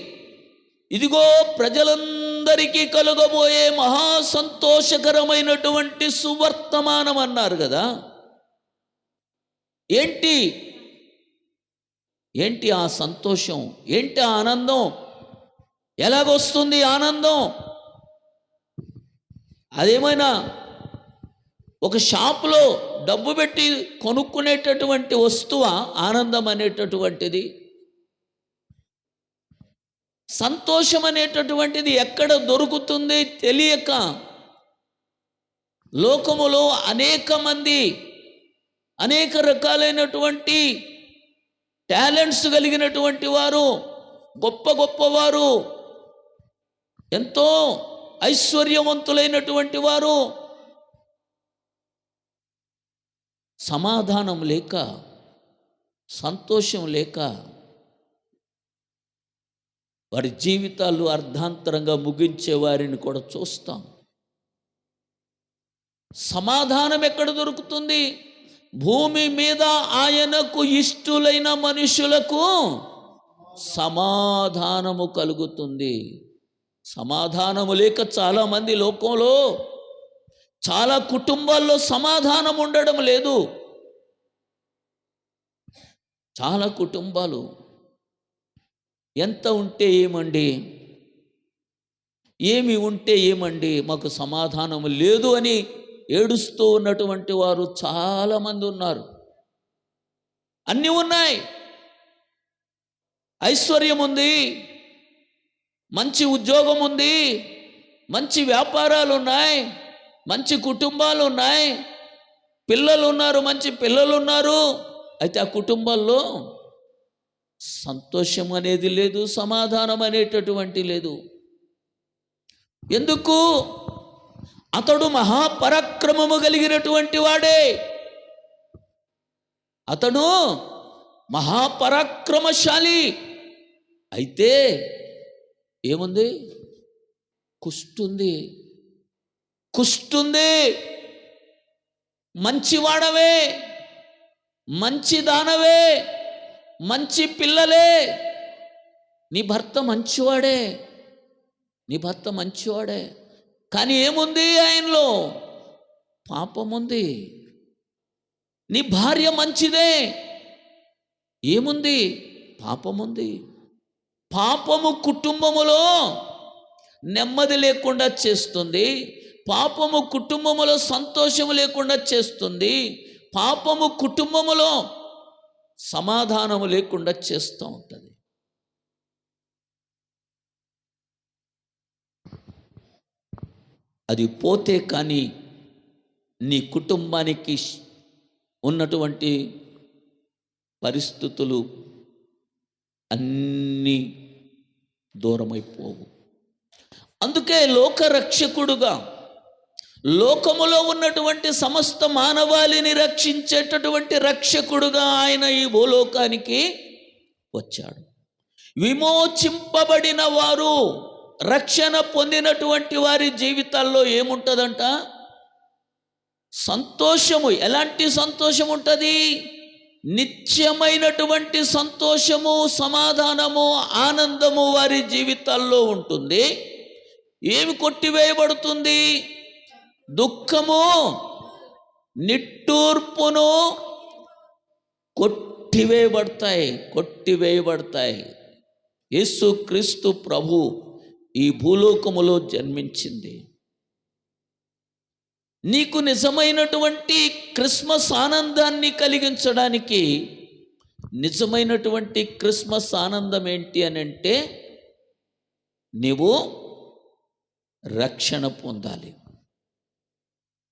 ఇదిగో ప్రజలందరికీ కలుగబోయే మహా సంతోషకరమైనటువంటి సువర్తమానం అన్నారు కదా. ఏంటి ఏంటి ఆ సంతోషం? ఏంటి ఆ ఆనందం? ఎలాగొస్తుంది ఆనందం? అదేమైనా ఒక షాపులో డబ్బు పెట్టి కొనుక్కునేటటువంటి వస్తువా ఆనందం అనేటటువంటిది? సంతోషం అనేటటువంటిది ఎక్కడ దొరుకుతుంది తెలియక లోకములో అనేక మంది అనేక రకాలైనటువంటి టాలెంట్స్ కలిగినటువంటి వారు, గొప్ప గొప్పవారు, ఎంతో ఐశ్వర్యవంతులైనటువంటి వారు సమాధానం లేక, సంతోషం లేక వారి జీవితాలు అర్ధాంతరంగా ముగించే వారిని కూడా చూస్తాం. సమాధానం ఎక్కడ దొరుకుతుంది? భూమి మీద ఆయనకు ఇష్టులైన మనుషులకు సమాధానము కలుగుతుంది. సమాధానము లేక చాలామంది లోకంలో, చాలా కుటుంబాల్లో సమాధానం ఉండడం లేదు. చాలా కుటుంబాలు ఎంత ఉంటే ఏమండి, ఏమి ఉంటే ఏమండి, మాకు సమాధానం లేదు అని ఏడుస్తూ ఉన్నటువంటి వారు చాలామంది ఉన్నారు. అన్నీ ఉన్నాయి, ఐశ్వర్యం ఉంది, మంచి ఉద్యోగం ఉంది, మంచి వ్యాపారాలు ఉన్నాయి, మంచి కుటుంబాలు ఉన్నాయి, పిల్లలు ఉన్నారు, మంచి పిల్లలు ఉన్నారు. అయితే ఆ కుటుంబాల్లో సంతోషం అనేది లేదు, సమాధానం అనేటటువంటి లేదు. ఎందుకు? అతడు మహాపరాక్రమము కలిగినటువంటి వాడే. అతడు మహాపరాక్రమశాలి. అయితే ఏముంది? కుష్టుంది. కుష్టుంది. మంచివాడవే, మంచి దానవే, మంచి పిల్లలే, నీ భర్త మంచివాడే, నీ భర్త మంచివాడే, కానీ ఏముంది ఆయనలో? పాపముంది. నీ భార్య మంచిదే, ఏముంది? పాపముంది. పాపము కుటుంబములో నెమ్మది లేకుండా చేస్తుంది. పాపము కుటుంబములో సంతోషము లేకుండా చేస్తుంది. పాపము కుటుంబములో సమాధానము లేకుండా చేస్తూ ఉంటుంది. అది పోతే కానీ నీ కుటుంబానికి ఉన్నటువంటి పరిస్థితులు అన్నీ దూరమైపోవు. అందుకే లోకరక్షకుడుగా, లోకములో ఉన్నటువంటి సమస్త మానవాళిని రక్షించేటటువంటి రక్షకుడుగా ఆయన ఈ భూలోకానికి వచ్చాడు. విమోచింపబడిన వారు, రక్షణ పొందినటువంటి వారి జీవితాల్లో ఏముంటుందంట? సంతోషము. ఎలాంటి సంతోషం ఉంటుంది? నిత్యమైనటువంటి సంతోషము, సమాధానము, ఆనందము వారి జీవితాల్లో ఉంటుంది. ఏమి కొట్టివేయబడుతుంది? దుఃఖము, నిట్టూర్పును కొట్టివేయబడతాయి. యేసుక్రీస్తు ప్రభు ఈ భూలోకములో జన్మించింది. నీకు నిజమైనటువంటి క్రిస్మస్ ఆనందాన్ని కలిగించడానికి, నిజమైనటువంటి క్రిస్మస్ ఆనందం ఏంటి అని అంటే, నీవు రక్షణ పొందాలి.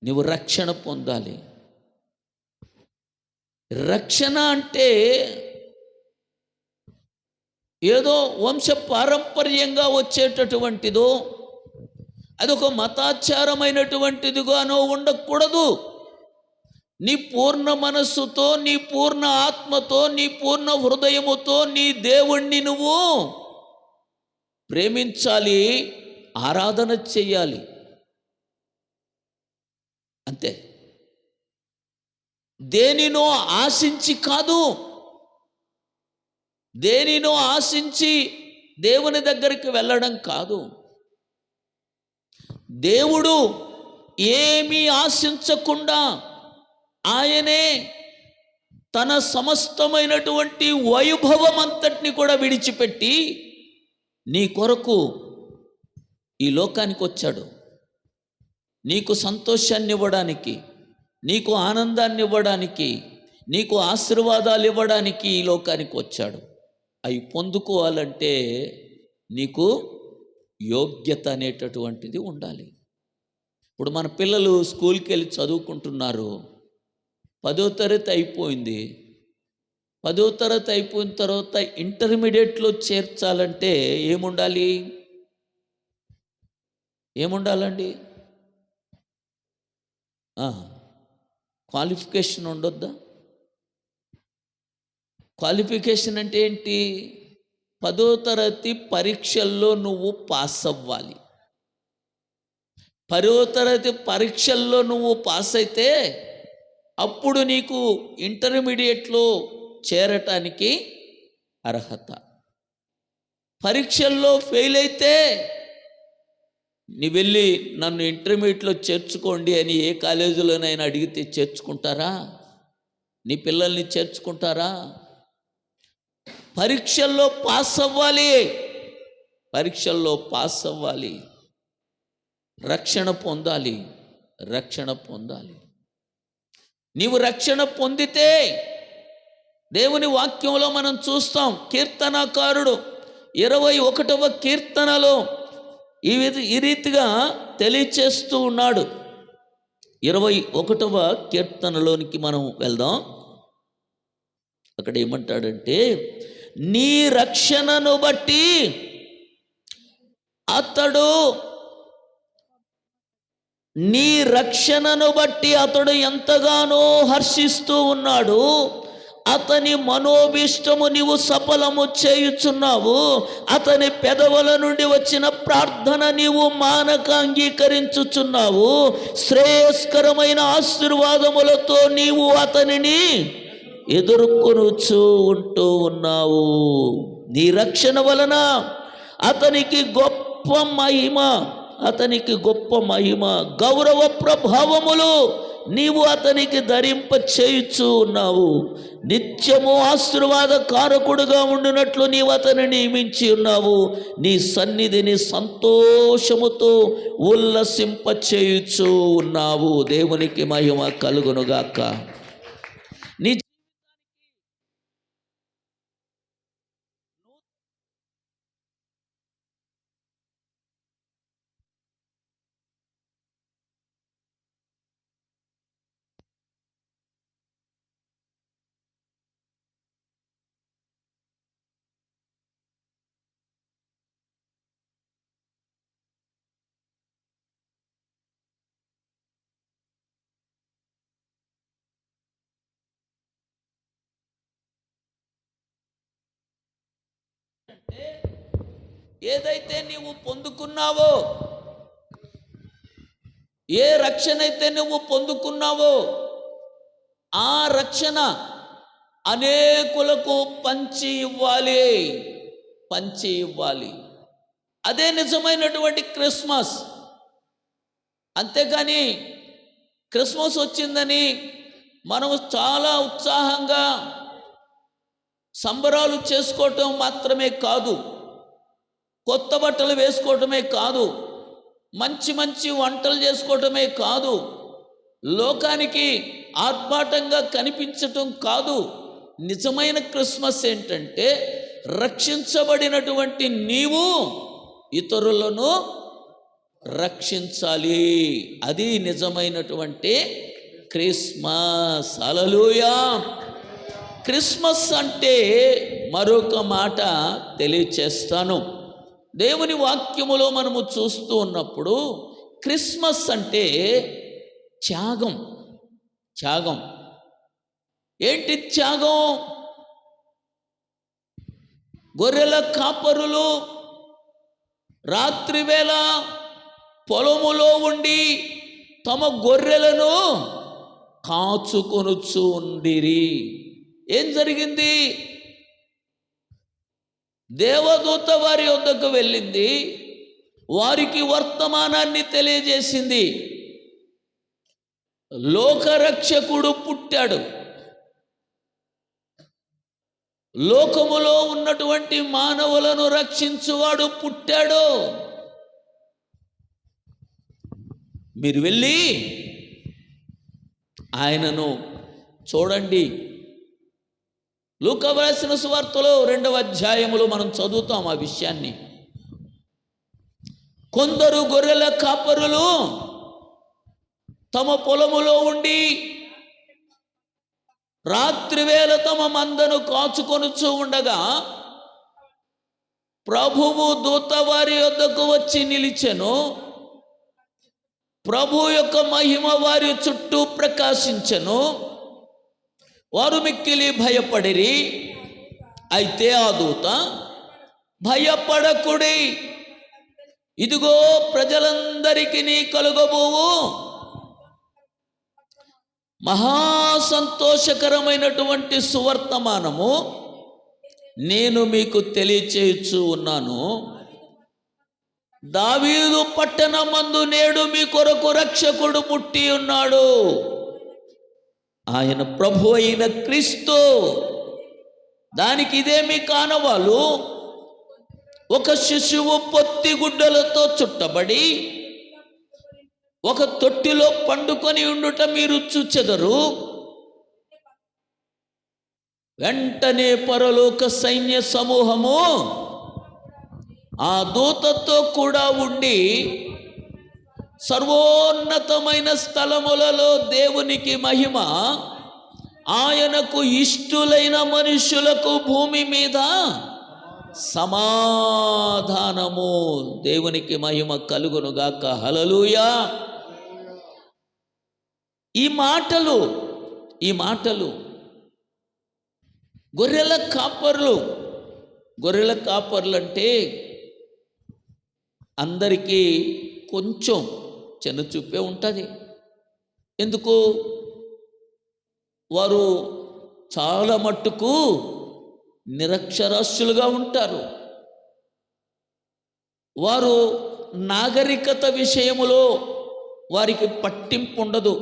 నీవు రక్షణ పొందాలి. రక్షణ అంటే ఏదో వంశ పారంపర్యంగా వచ్చేటటువంటిదో, అదొక మతాచారమైనటువంటిదిగానో ఉండకూడదు. నీ పూర్ణ మనస్సుతో, నీ పూర్ణ ఆత్మతో, నీ పూర్ణ హృదయముతో నీ దేవుణ్ణి నువ్వు ప్రేమించాలి, ఆరాధన చెయ్యాలి. అంతే. దేనినో ఆశించి కాదు, దేనినో ఆశించి దేవుని దగ్గరికి వెళ్ళడం కాదు. దేవుడు ఏమీ ఆశించకుండా ఆయనే తన సమస్తమైనటువంటి వైభవం అంతటిని కూడా విడిచిపెట్టి నీ కొరకు ఈ లోకానికి వచ్చాడు. నీకు సంతోషాన్ని ఇవ్వడానికి, నీకు ఆనందాన్ని ఇవ్వడానికి, నీకు ఆశీర్వాదాలు ఇవ్వడానికి ఈ లోకానికి వచ్చాడు. అవి పొందుకోవాలంటే నీకు యోగ్యత అనేటటువంటిది ఉండాలి. ఇప్పుడు మన పిల్లలు స్కూల్కి వెళ్ళి చదువుకుంటున్నారు. 10వ తరగతి అయిపోయింది. 10వ తరగతి అయిపోయిన తర్వాత ఇంటర్మీడియట్లో చేర్చాలంటే ఏముండాలి? ఏముండాలండి? క్వాలిఫికేషన్ ఉండొద్దా? క్వాలిఫికేషన్ అంటే ఏంటి? 10వ తరగతి పరీక్షల్లో నువ్వు పాస్ అవ్వాలి. 10వ తరగతి పరీక్షల్లో నువ్వు పాస్ అయితే అప్పుడు నీకు ఇంటర్మీడియట్లో చేరటానికి అర్హత. పరీక్షల్లో ఫెయిల్ అయితే నీ వెళ్ళి నన్ను ఇంటర్మీడియట్లో చేర్చుకోండి అని ఏ కాలేజీలోనైనా అడిగితే చేర్చుకుంటారా? నీ పిల్లల్ని చేర్చుకుంటారా? పరీక్షల్లో పాస్ అవ్వాలి. పరీక్షల్లో పాస్ అవ్వాలి. రక్షణ పొందాలి. రక్షణ పొందాలి. నీవు రక్షణ పొందితే దేవుని వాక్యంలో మనం చూస్తాం. కీర్తనకారుడు 21వ కీర్తనలో ఈ రీతిగా తెలియచేస్తూ ఉన్నాడు. 21వ కీర్తనలోనికి మనం వెళ్దాం. అక్కడ ఏమంటాడంటే, నీ రక్షణను బట్టి అతడు ఎంతగానో హర్షిస్తూ ఉన్నాడు. అతని మనోభీష్టము నీవు సఫలము చేయుచున్నావు. అతని పెదవుల నుండి వచ్చిన ప్రార్థన నీవు మానక అంగీకరించుచున్నావు. శ్రేయస్కరమైన ఆశీర్వాదములతో నీవు అతనిని ఎదుర్కొనుచూ ఉంటూ ఉన్నావు. నీ రక్షణ వలన అతనికి గొప్ప మహిమ గౌరవ ప్రభావములు నీవు అతనికి ధరింప చేయుచూ ఉన్నావు. నిత్యము ఆశీర్వాద కారకుడుగా ఉండునట్లు నీవు అతని నియమించి ఉన్నావు. నీ సన్నిధిని సంతోషముతో ఉల్లసింప చేయుచూ ఉన్నావు. దేవునికి మహిమ కలుగునుగాక. నీ ఏదైతే నీవు పొందుకున్నావో, ఏ రక్షణ అయితే నువ్వు పొందుకున్నావో ఆ రక్షణ అనేకులకు పంచి ఇవ్వాలి. అదే నిజమైనటువంటి క్రిస్మస్. అంతేగాని క్రిస్మస్ వచ్చిందని మనం చాలా ఉత్సాహంగా సంబరాలు చేసుకోవటం మాత్రమే కాదు. కొత్త బట్టలు వేసుకోవటమే కాదు, మంచి మంచి వంటలు చేసుకోవటమే కాదు, లోకానికి ఆర్భాటంగా కనిపించటం కాదు. నిజమైన క్రిస్మస్ ఏంటంటే రక్షించబడినటువంటి నీవు ఇతరులను రక్షించాలి. అది నిజమైనటువంటి క్రిస్మస్. హల్లెలూయా. క్రిస్మస్ అంటే మరొక మాట తెలియచేస్తాను. దేవుని వాక్యములో మనము చూస్తూ ఉన్నప్పుడు క్రిస్మస్ అంటే త్యాగం. త్యాగం ఏంటి? త్యాగం. గొర్రెల కాపరులు రాత్రివేళ పొలములో ఉండి తమ గొర్రెలను కాచుకొనుచు ఉండిరి. ఏం జరిగింది? దేవదూత వారి వద్దకు వెళ్ళింది, వారికి వర్తమానాన్ని తెలియజేసింది. లోకరక్షకుడు పుట్టాడు, లోకములో ఉన్నటువంటి మానవులను రక్షించువాడు పుట్టాడు. మీరు వెళ్ళి ఆయనను చూడండి. లూకా వ్రాసిన సువార్తలో 2వ అధ్యాయములో మనం చదువుతాం ఆ విషయాన్ని. కొందరు గొర్రెల కాపరులు తమ పొలములో ఉండి రాత్రివేళ తమ మందను కాచుకొనుచూ ఉండగా ప్రభువు దూత వారి వద్దకు వచ్చి నిలిచెను. ప్రభు యొక్క మహిమ వారి చుట్టూ ప్రకాశించెను. వారు మిక్కిలి భయపడిరి. అయితే ఆ దూత, భయపడకుడి, ఇదిగో ప్రజలందరికీ కలుగబోవు మహాసంతోషకరమైనటువంటి సువర్తమానము నేను మీకు తెలియచేయచ్చు ఉన్నాను. దావీదు పట్టణమందు నేడు మీ కొరకు రక్షకుడు పుట్టి ఉన్నాడు. ఆయన ప్రభు అయిన క్రీస్తు. దానికి ఇదేమి కానవాలు? ఒక శిశువు పొత్తి గుడ్డలతో చుట్టబడి ఒక తొట్టిలో పండుకొని ఉండుట మీరు చూచెదరు. వెంటనే పరలోక సైన్య సమూహము ఆ దూతతో కూడా ఉండి సర్వోన్నతమైన స్థలములలో దేవునికి మహిమ, ఆయనకు ఇష్టులైన మనుషులకు భూమి మీద సమాధానము. దేవునికి మహిమ కలుగునుగాక. హల్లెలూయా. ఈ మాటలు గొర్రెల కాపర్లు అంటే అందరికీ కొంచెం చిన్నచూపే ఉంటుంది. ఎందుకు? వారు చాలా మట్టుకు నిరక్షరాస్యులుగా ఉంటారు. వారు నాగరికత విషయములో వారికి పట్టింపు ఉండదు.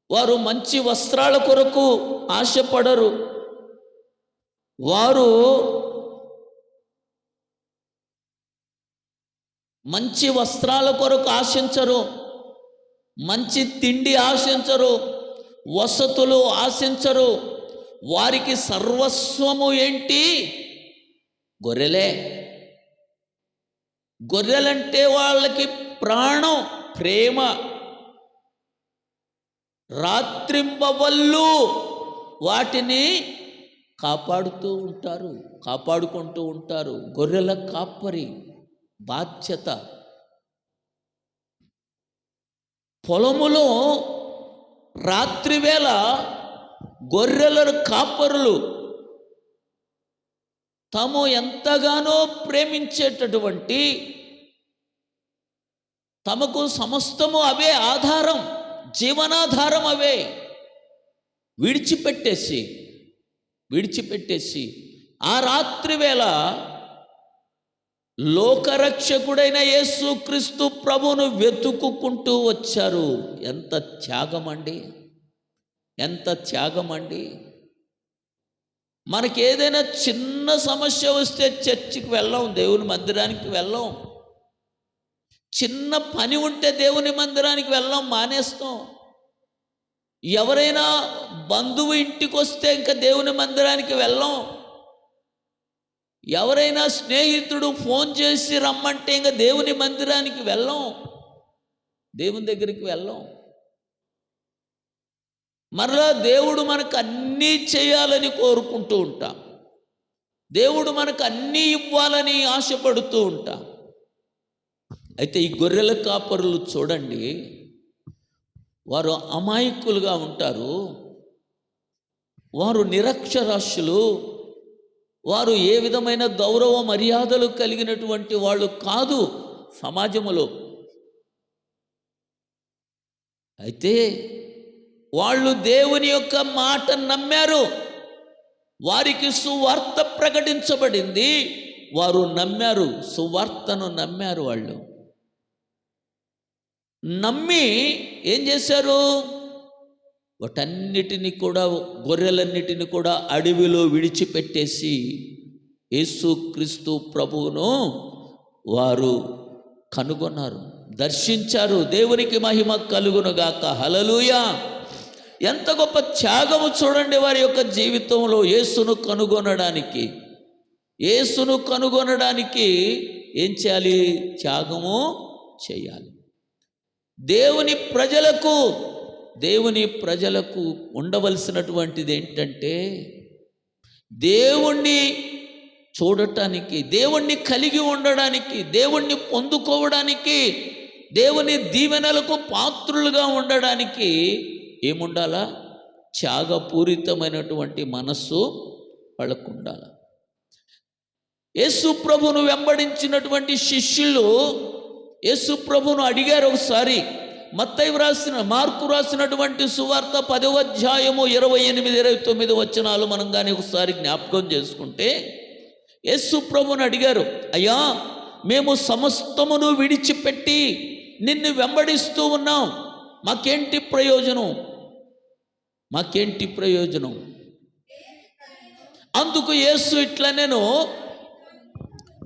వారు మంచి వస్త్రాల కొరకు ఆశపడరు. వారు మంచి వస్త్రాల కొరకు ఆశించరు, మంచి తిండి ఆశించరు, వసతులు ఆశించరు. వారికి సర్వస్వము ఏంటి? గొర్రెలే. గొర్రెలంటే వాళ్ళకి ప్రాణం, ప్రేమ. రాత్రింబవళ్ళు వాటిని కాపాడుకుంటూ ఉంటారు. గొర్రెల కాపరి బాధ్యత. పొలములో రాత్రివేళ గొర్రెల కాపరులు తాము ఎంతగానో ప్రేమించేటటువంటి, తమకు సమస్తము అవే ఆధారం, జీవనాధారం అవే విడిచిపెట్టేసి ఆ రాత్రివేళ లోకరక్షకుడైన యేసుక్రీస్తు ప్రభువును వెతుకుకుంటూ వచ్చారు. ఎంత త్యాగం అండి! ఎంత త్యాగం అండి! మనకి ఏదైనా చిన్న సమస్య వస్తే చర్చికి వెళ్ళాం, దేవుని మందిరానికి వెళ్ళాం. చిన్న పని ఉంటే దేవుని మందిరానికి వెళ్ళాం, మానేస్తాం. ఎవరైనా బంధువు ఇంటికి వస్తే ఇంకా దేవుని మందిరానికి వెళ్ళాం. ఎవరైనా స్నేహితుడు ఫోన్ చేసి రమ్మంటే ఇంకా దేవుని మందిరానికి వెళ్ళాం, దేవుని దగ్గరికి వెళ్ళాం. మరలా దేవుడు మనకు అన్నీ చేయాలని కోరుకుంటూ ఉంటాం. దేవుడు మనకు అన్నీ ఇవ్వాలని ఆశపడుతూ ఉంటాం. అయితే ఈ గొర్రెల కాపరులు చూడండి, వారు అమాయకులుగా ఉంటారు, వారు నిరక్షరాస్యులు, వారు ఏ విధమైన గౌరవ మర్యాదలు కలిగినటువంటి వాళ్ళు కాదు సమాజములో. అయితే వాళ్ళు దేవుని యొక్క మాట నమ్మారు, వారికి సువార్త ప్రకటించబడింది, వారు నమ్మారు, సువార్తను నమ్మారు. వాళ్ళు నమ్మి ఏం చేశారు? వాటన్నిటిని కూడా, గొర్రెలన్నిటిని కూడా అడవిలో విడిచిపెట్టేసి యేసుక్రీస్తు ప్రభువును వారు కనుగొన్నారు, దర్శించారు. దేవునికి మహిమ కలుగునుగాక. హల్లెలూయా. ఎంత గొప్ప త్యాగము చూడండి వారి యొక్క జీవితంలో. యేసును కనుగొనడానికి ఏం చేయాలి? త్యాగము చేయాలి. దేవుని ప్రజలకు ఉండవలసినటువంటిది ఏంటంటే, దేవుణ్ణి చూడటానికి, దేవుణ్ణి కలిగి ఉండడానికి, దేవుణ్ణి పొందుకోవడానికి, దేవుని దీవెనలకు పాత్రులుగా ఉండడానికి ఏముండాలా? త్యాగపూరితమైనటువంటి మనస్సు వాళ్ళకు ఉండాలి. యేసు ప్రభువును వెంబడించినటువంటి శిష్యులు యేసు ప్రభువును అడిగారు ఒకసారి. మార్కు రాసినటువంటి సువార్త 10వ అధ్యాయము 28-29 వచనాలు మనం కానీ ఒకసారి జ్ఞాపకం చేసుకుంటే, యేసు ప్రభువును అడిగారు, అయ్యా, మేము సమస్తమును విడిచిపెట్టి నిన్ను వెంబడిస్తూ ఉన్నాం, మాకేంటి ప్రయోజనం? అందుకు యేసు ఇట్లా, నేను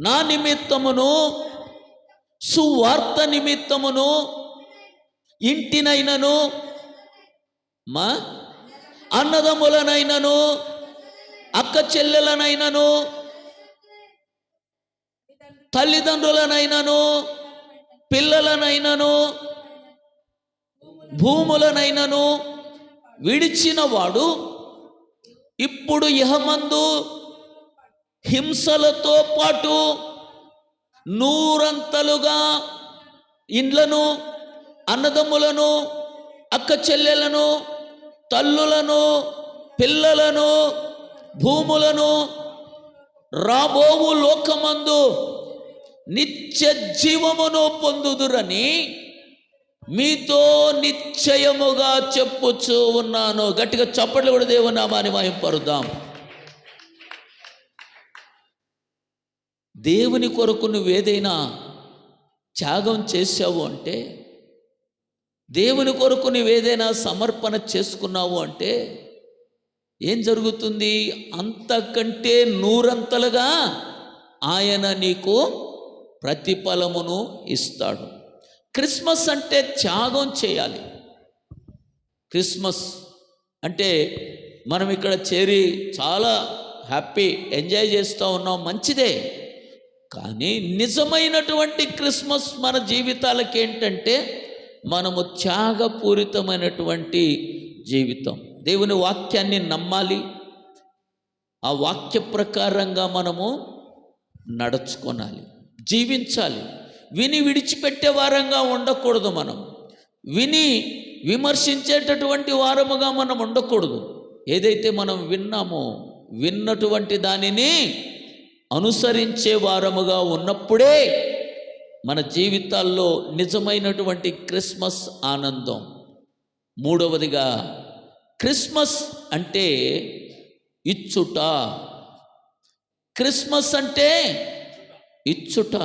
నా నిమిత్తమును, సువార్త నిమిత్తమును, ఇంటినైనను, మా అన్నదమ్ములనైనను, అక్క చెల్లెలనైనను, తల్లిదండ్రులనైనను, పిల్లలనైనను, భూములనైనను విడిచిన వాడు ఇప్పుడు ఇహమందు హింసలతో పాటు 100 ఇండ్లను, అన్నదమ్ములను, అక్క చెల్లెలను, తల్లులను, పిల్లలను, భూములను రాబోవు లోకమందు నిత్య జీవమును పొందుదురని మీతో నిశ్చయముగా చెప్పుచూ ఉన్నాను. గట్టిగా చప్పట్లు కూడా దేవుని నామాన్ని మహింపరుద్దాం. దేవుని కొరకు నువ్వేదైనా త్యాగం చేసావు అంటే, దేవుని కొరకు నువ్వేదైనా సమర్పణ చేసుకున్నావు అంటే ఏం జరుగుతుంది? అంతకంటే 100 ఆయన నీకు ప్రతిఫలమును ఇస్తాడు. క్రిస్మస్ అంటే త్యాగం చేయాలి. క్రిస్మస్ అంటే మనం ఇక్కడ చేరి చాలా హ్యాపీ ఎంజాయ్ చేస్తూ ఉన్నాం, మంచిదే. కానీ నిజమైనటువంటి క్రిస్మస్ మన జీవితాలకు ఏంటంటే, మనము త్యాగపూరితమైనటువంటి జీవితం. దేవుని వాక్యాన్ని నమ్మాలి, ఆ వాక్య ప్రకారంగా మనము నడుచుకోనాలి, జీవించాలి. విని విడిచిపెట్టే వారంగా ఉండకూడదు. మనం విని విమర్శించేటటువంటి వారముగా మనం ఉండకూడదు. ఏదైతే మనం విన్నామో విన్నటువంటి దానిని అనుసరించే వారముగా ఉన్నప్పుడే మన జీవితాల్లో నిజమైనటువంటి క్రిస్మస్ ఆనందం. 3వదిగా, క్రిస్మస్ అంటే ఇచ్చుట. క్రిస్మస్ అంటే ఇచ్చుట.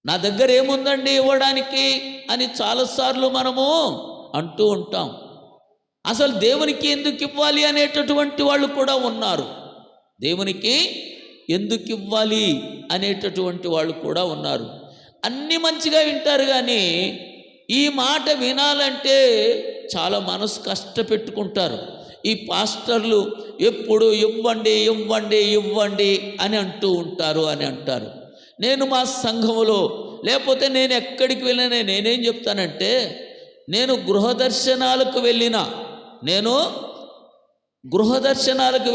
నా దగ్గర ఏముందండి ఇవ్వడానికి అని చాలాసార్లు మనము అంటూ ఉంటాం. అసలు దేవునికి ఎందుకు ఇవ్వాలి అనేటటువంటి వాళ్ళు కూడా ఉన్నారు. దేవునికి ఎందుకు ఇవ్వాలి అనేటటువంటి వాళ్ళు కూడా ఉన్నారు. అన్నీ మంచిగా వింటారు, కానీ ఈ మాట వినాలంటే చాలా మనసు కష్టపెట్టుకుంటారు. ఈ పాస్టర్లు ఎప్పుడు ఇవ్వండి ఇవ్వండి ఇవ్వండి అని అంటారు. నేను మా సంఘములో లేకపోతే నేను ఎక్కడికి వెళ్ళినా నేనేం చెప్తానంటే, నేను గృహ దర్శనాలకు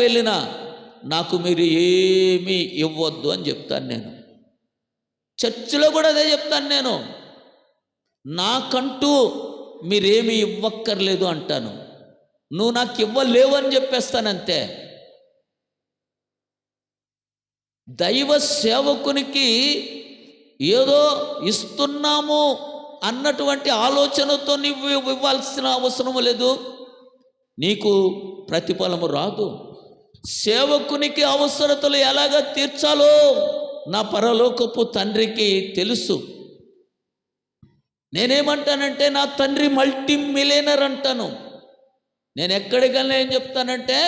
వెళ్ళినా నాకు మీరు ఏమీ ఇవ్వద్దు అని చెప్తాను. నేను చర్చిలో కూడా అదే చెప్తాను. నేను నాకంటూ మీరేమీ ఇవ్వక్కర్లేదు అంటాను. నువ్వు నాకు ఇవ్వలేవు అని చెప్పేస్తానంతే. దైవ సేవకునికి ఏదో ఇస్తున్నాము అన్నటువంటి ఆలోచనతో నువ్వు ఇవ్వాల్సిన అవసరం లేదు. నీకు ప్రతిఫలము రాదు. సేవకునికి అవసరతలు ఎలాగ తీర్చాలో నా పరలోకపు తండ్రికి తెలుసు. నేనేమంటానంటే, నా తండ్రి మల్టీ మిలియనర్ అంటాను. నేను ఎక్కడికైనా ఏం చెప్తానంటే,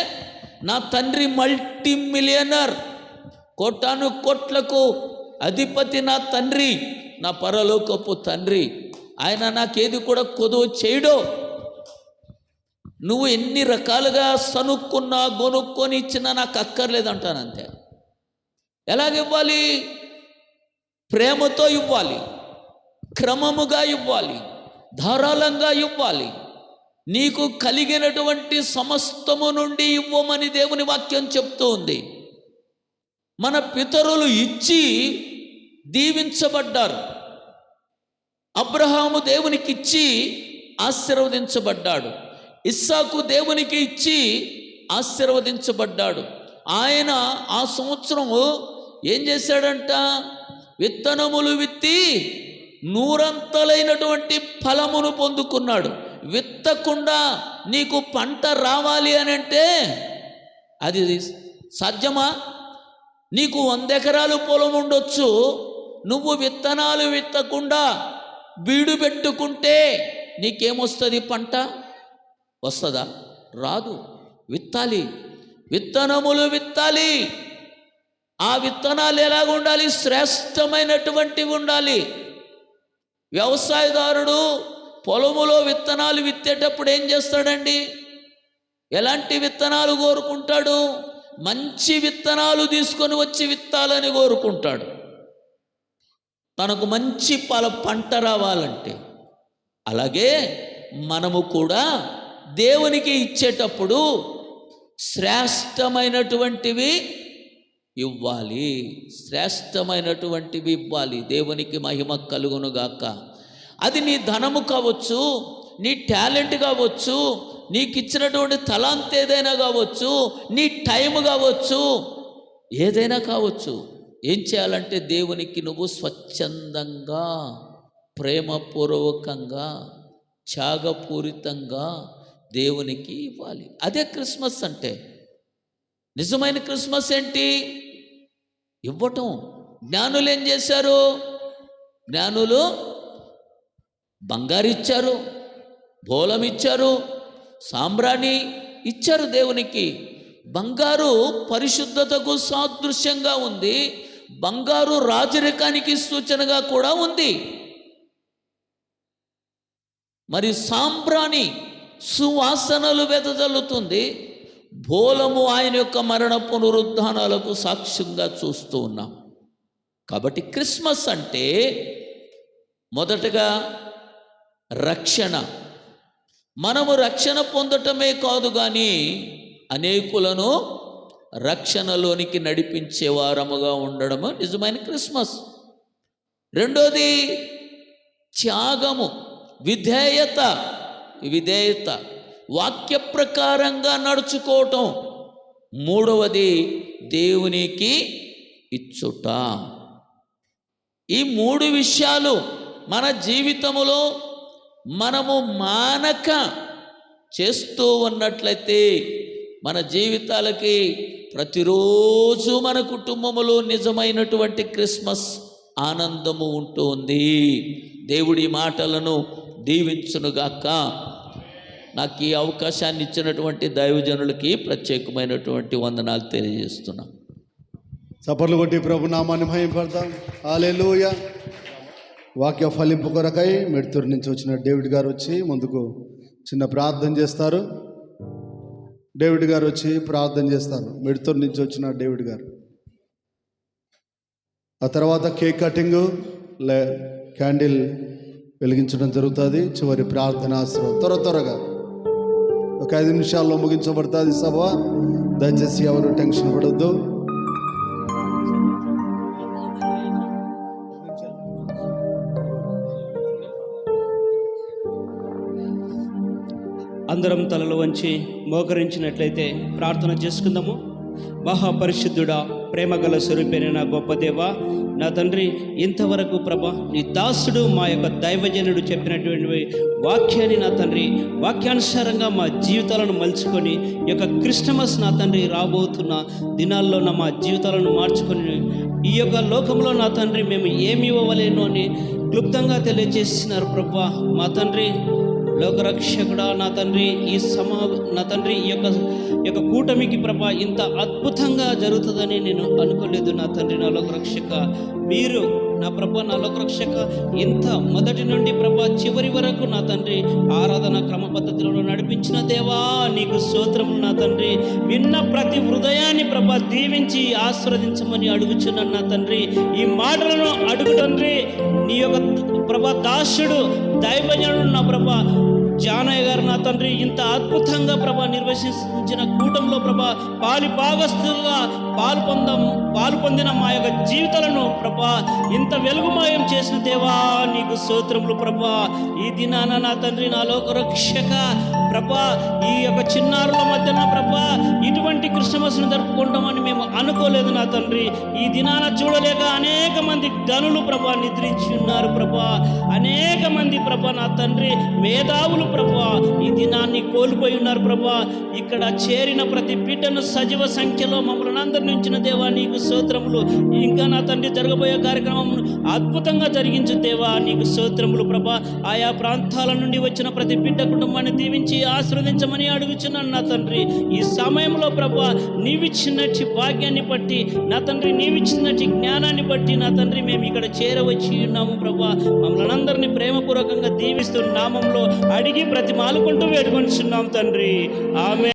నా తండ్రి మల్టీ మిలియనర్, కోటాను కోట్లకు అధిపతి నా తండ్రి, నా పరలోకపు తండ్రి. ఆయన నాకేది కూడా కొదువ చేయడో. నువ్వు ఎన్ని రకాలుగా సనుక్కున్నా గొనుక్కొని ఇచ్చినా నాకు అక్కర్లేదంటాను అంతే. ఎలాగివ్వాలి? ప్రేమతో ఇవ్వాలి, క్రమముగా ఇవ్వాలి, ధారాళంగా ఇవ్వాలి. నీకు కలిగినటువంటి సమస్తము నుండి ఇవ్వమని దేవుని వాక్యం చెప్తూ ఉంది. మన పితరులు ఇచ్చి దీవించబడ్డారు. అబ్రహాము దేవునికి ఇచ్చి ఆశీర్వదించబడ్డాడు. ఇస్సాకు దేవునికి ఇచ్చి ఆశీర్వదించబడ్డాడు. ఆయన ఆ సంవత్సరము ఏం చేశాడంట? విత్తనములు విత్తి 100 ఫలమును పొందుకున్నాడు. విత్తకుండా నీకు పంట రావాలి అని అంటే అది సాధ్యమా? నీకు 100 ఎకరాలు పొలం ఉండొచ్చు, నువ్వు విత్తనాలు విత్తకుండా బీడు పెట్టుకుంటే నీకేమొస్తుంది? పంట వస్తుందా? రాదు. విత్తాలి, విత్తనములు విత్తాలి. ఆ విత్తనాలు ఎలాగ ఉండాలి? శ్రేష్టమైనటువంటివి ఉండాలి. వ్యవసాయదారుడు పొలములో విత్తనాలు విత్తేటప్పుడు ఏం చేస్తాడండి? ఎలాంటి విత్తనాలు కోరుకుంటాడు? మంచి విత్తనాలు తీసుకొని వచ్చి విత్తాలని కోరుకుంటాడు, తనకు మంచి పంట రావాలంటే. అలాగే మనము కూడా దేవునికి ఇచ్చేటప్పుడు శ్రేష్టమైనటువంటివి ఇవ్వాలి, శ్రేష్టమైనటువంటివి ఇవ్వాలి. దేవునికి మహిమ కలుగునుగాక. అది నీ ధనము కావచ్చు, నీ టాలెంట్ కావచ్చు, నీకు ఇచ్చినటువంటి తలాంత్ ఏదైనా కావచ్చు, నీ టైం కావచ్చు, ఏదైనా కావచ్చు. ఏం చేయాలంటే దేవునికి నువ్వు స్వచ్ఛందంగా, ప్రేమపూర్వకంగా, త్యాగపూరితంగా దేవునికి ఇవ్వాలి. అదే క్రిస్మస్ అంటే. నిజమైన క్రిస్మస్ ఏంటి? ఇవ్వటం. జ్ఞానులు ఏం చేశారు? జ్ఞానులు బంగారు ఇచ్చారు, బోలం ఇచ్చారు, సాంబ్రాణి ఇచ్చారు దేవునికి. బంగారు పరిశుద్ధతకు సాదృశ్యంగా ఉంది. బంగారు రాజరికానికి సూచనగా కూడా ఉంది. మరి సాంబ్రాణి సువాసనలు వెదజల్లుతుంది. బోలము ఆయన యొక్క మరణ పునరుద్ధానాలకు సాక్ష్యంగా చూస్తూ ఉన్నాం. కాబట్టి క్రిస్మస్ అంటే మొదటగా రక్షణ. మనము రక్షణ పొందటమే కాదు, కానీ అనేకులను రక్షణలోనికి నడిపించే వారముగా ఉండడము నిజమైన క్రిస్మస్. రెండోది త్యాగము, విధేయత. వాక్య ప్రకారంగా నడుచుకోవటం. మూడవది దేవునికి ఇచ్చుట. ఈ 3 విషయాలు మన జీవితములో మనము మానక చేస్తూ ఉన్నట్లయితే మన జీవితాలకి ప్రతిరోజు మన కుటుంబములో నిజమైనటువంటి క్రిస్మస్ ఆనందము ఉంటుంది. దేవుడి మాటలను దీవించునుగాక. నాకు ఈ అవకాశాన్ని ఇచ్చినటువంటి దైవజనులకి ప్రత్యేకమైనటువంటి వందనాలు తెలియజేస్తున్నాను.
చప్పట్లు కొట్టి ప్రభు నామాన్ని మహిమపడతాం. హల్లెలూయా. వాక్య ఫలింపు కొరకై మెడ్తూరు నుంచి వచ్చిన డేవిడ్ గారు వచ్చి ముందుకు చిన్న ప్రార్థన చేస్తారు. డేవిడ్ గారు వచ్చి ప్రార్థన చేస్తారు. మెడ్తూరు నుంచి వచ్చిన డేవిడ్ గారు. ఆ తర్వాత కేక్ కటింగ్ క్యాండిల్ వెలిగించడం జరుగుతుంది. చివరి ప్రార్థన త్వరగా ఒక 5 నిమిషాల్లో ముగించబడుతుంది సభ. దయచేసి ఎవరు టెన్షన్ పడొద్దు.
అందరం తలలు వంచి మోకరించినట్లయితే ప్రార్థన చేసుకుందాము. మహాపరిశుద్ధుడా, ప్రేమగల స్వరూపైన నా గొప్ప దేవా, నా తండ్రి, ఇంతవరకు ప్రభా నీ దాసుడు మా యొక్క దైవజనుడు చెప్పినటువంటి వాక్యాన్ని నా తండ్రి వాక్యానుసారంగా మా జీవితాలను మలుచుకొని ఈ యొక్క క్రిస్టమస్ నా తండ్రి రాబోతున్న దినాల్లో మా జీవితాలను మార్చుకొని ఈ యొక్క లోకంలో నా తండ్రి మేము ఏమి ఇవ్వలేను అని క్లుప్తంగా తెలియజేస్తున్నారు ప్రభా. మా తండ్రి లోకరక్షకుడా, నా తండ్రి నా తండ్రి ఈ యొక్క కూటమికి ప్రభా ఇంత అద్భుతంగా జరుగుతుందని నేను అనుకోలేదు. నా తండ్రి, నా లోకరక్షక, మీరు నా ప్రభా, నా లోకరక్షక, ఇంత మొదటి నుండి ప్రభా చివరి వరకు నా తండ్రి ఆరాధన క్రమ పద్ధతిలో నడిపించిన దేవా నీకు స్తోత్రములు. నా తండ్రి, విన్న ప్రతి హృదయాన్ని ప్రభా దీవించి ఆశీర్వదించమని అడుగుచున్నాను. నా తండ్రి, ఈ మాటలను అడుగు తండ్రి, నీ యొక్క ప్రభా దాసుడు దైవజనుడు నా ప్రభా జానయ్య గారు నా తండ్రి ఇంత అద్భుతంగా ప్రభా నిర్వహించిన కూటంలో ప్రభా భాగస్తులుగా పాలు పొందిన మా యొక్క జీవితాలను ప్రభా ఇంత వెలుగుమయం చేసిన దేవా నీకు స్తోత్రములు ప్రభా. ఈ దినాన నా తండ్రి, నా లోకరక్షక ప్రభా, ఈ యొక్క చిన్నారుల మధ్యన ప్రభా ఇటువంటి క్రిస్టమస్ను జరుపుకుంటామని మేము అనుకోలేదు. నా తండ్రి, ఈ దినాన చూడలేక అనేక మంది గనులు ప్రభా నిద్రించి ఉన్నారు ప్రభా. అనేక మంది ప్రభా నా తండ్రి మేధావులు ప్రభా ఈ దినాన్ని కోల్పోయి ఉన్నారు ప్రభా. ఇక్కడ చేరిన ప్రతి బిడ్డను సజీవ సంఖ్యలో మమ్మల్ని అందరినీ ఉంచిన దేవా నీకు స్తోత్రములు. ఇంకా నా తండ్రి జరగబోయే కార్యక్రమం అద్భుతంగా జరిగించు దేవా నీకు స్తోత్రములు ప్రభా. ఆయా ప్రాంతాల నుండి వచ్చిన ప్రతి బిడ్డ కుటుంబాన్ని దీవించి ఆశీర్వదించమని అడుగుచున్నాను. నా తండ్రి, ఈ సమయంలో ప్రభా నీవిచ్చినట్టి భాగ్యాన్ని బట్టి నా తండ్రి, నీవిచ్చినట్టి జ్ఞానాన్ని బట్టి నా తండ్రి మేము ఇక్కడ చేరవచ్చి ఉన్నాము ప్రభా. మమ్మల్ని అందరినీ ప్రేమపూర్వకంగా దీవిస్తూ నామంలో అడిగి బ్రతిమాలుకుంటూ వేడుకొనిచున్నాం తండ్రి. ఆమె